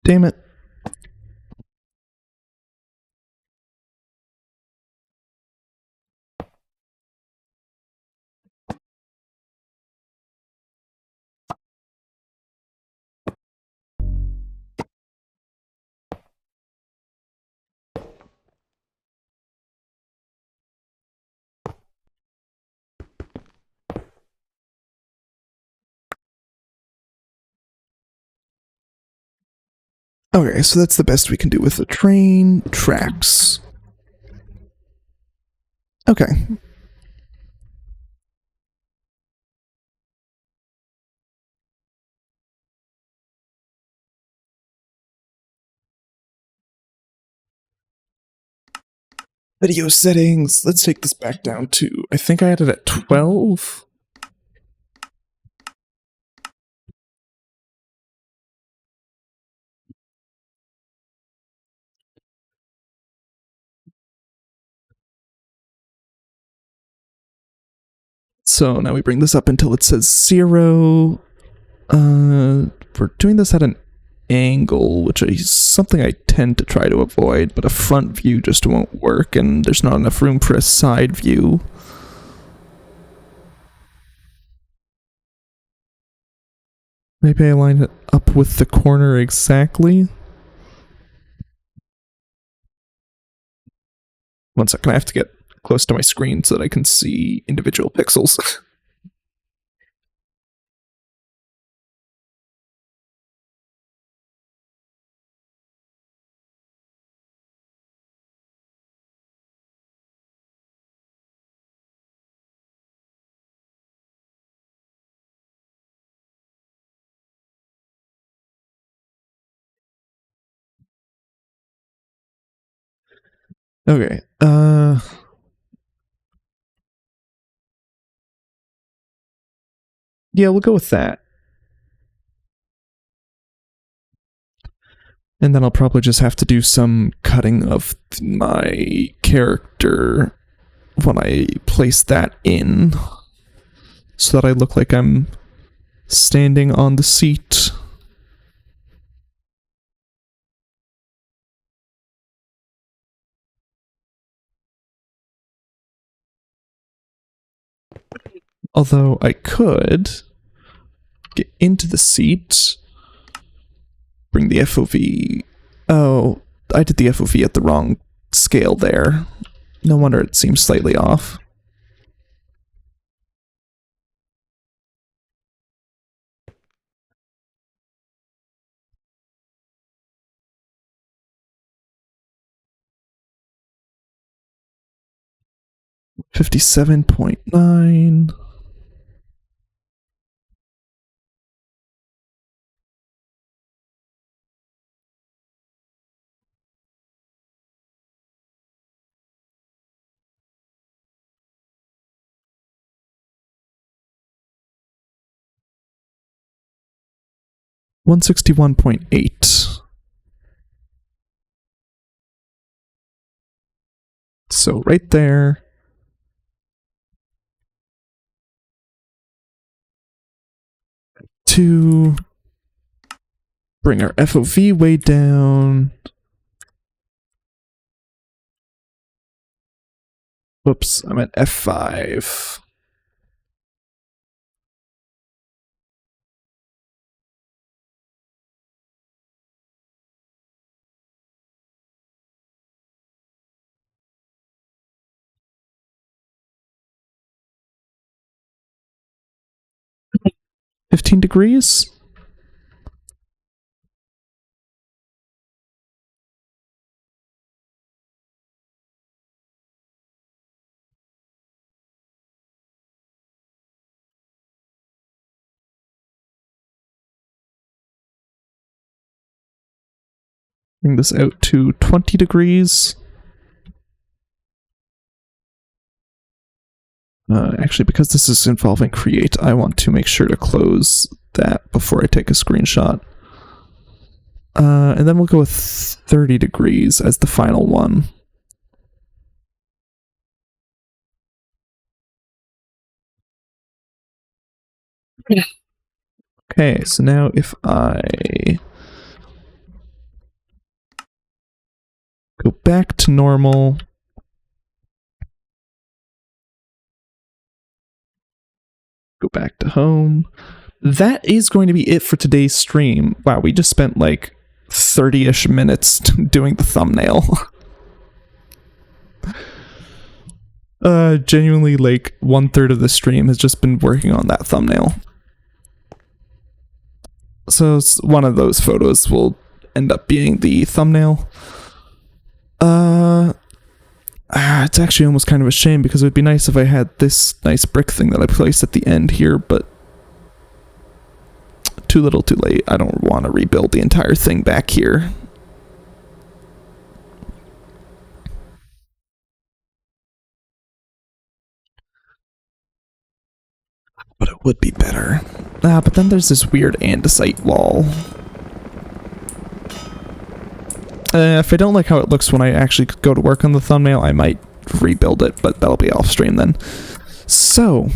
Damn it. Okay, so that's the best we can do with the train tracks. Okay. Video settings. Let's take this back down to, I think I had it at 12. So now we bring this up until it says 0. We're doing this at an angle, which is something I tend to try to avoid, but a front view just won't work, and there's not enough room for a side view. Maybe I line it up with the corner exactly. One second, I have to get close to my screen so that I can see individual pixels. Okay, yeah, we'll go with that. And then I'll probably just have to do some cutting of my character when I place that in, so that I look like I'm standing on the seat. Although I could get into the seat, bring the FOV. Oh, I did the FOV at the wrong scale there. No wonder it seems slightly off. $57.9. $161.8. So right there. To bring our FOV way down. Whoops, I'm at F5. $15. Bring this out to 20 degrees. Actually, because this is involving create, I want to make sure to close that before I take a screenshot. And then we'll go with 30 degrees as the final one. Okay, so now if I go back to normal, go back to home, that is going to be it for today's stream. Wow, we just spent like 30-ish minutes doing the thumbnail. Genuinely, like 1/3 of the stream has just been working on that thumbnail. So one of those photos will end up being the thumbnail. It's actually almost kind of a shame because it would be nice if I had this nice brick thing that I placed at the end here, but too little too late. I don't want to rebuild the entire thing back here. But it would be better. But then there's this weird andesite wall. If I don't like how it looks when I actually go to work on the thumbnail, I might rebuild it, but that'll be off stream then. So,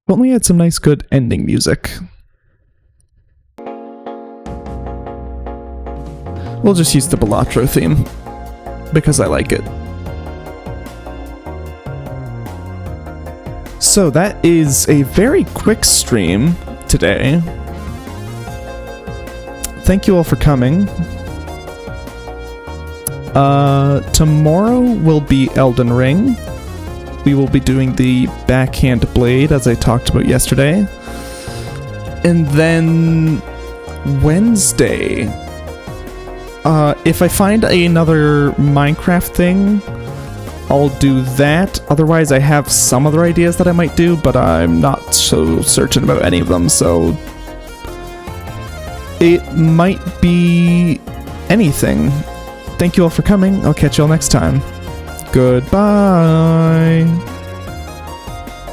if only had some nice good ending music. We'll just use the Balatro theme, because I like it. So that is a very quick stream today. Thank you all for coming. Tomorrow will be Elden Ring. We will be doing the backhand blade, as I talked about yesterday. And then Wednesday, if I find another Minecraft thing, I'll do that. Otherwise, I have some other ideas that I might do, but I'm not so certain about any of them, so it might be anything. Thank you all for coming. I'll catch you all next time. Goodbye.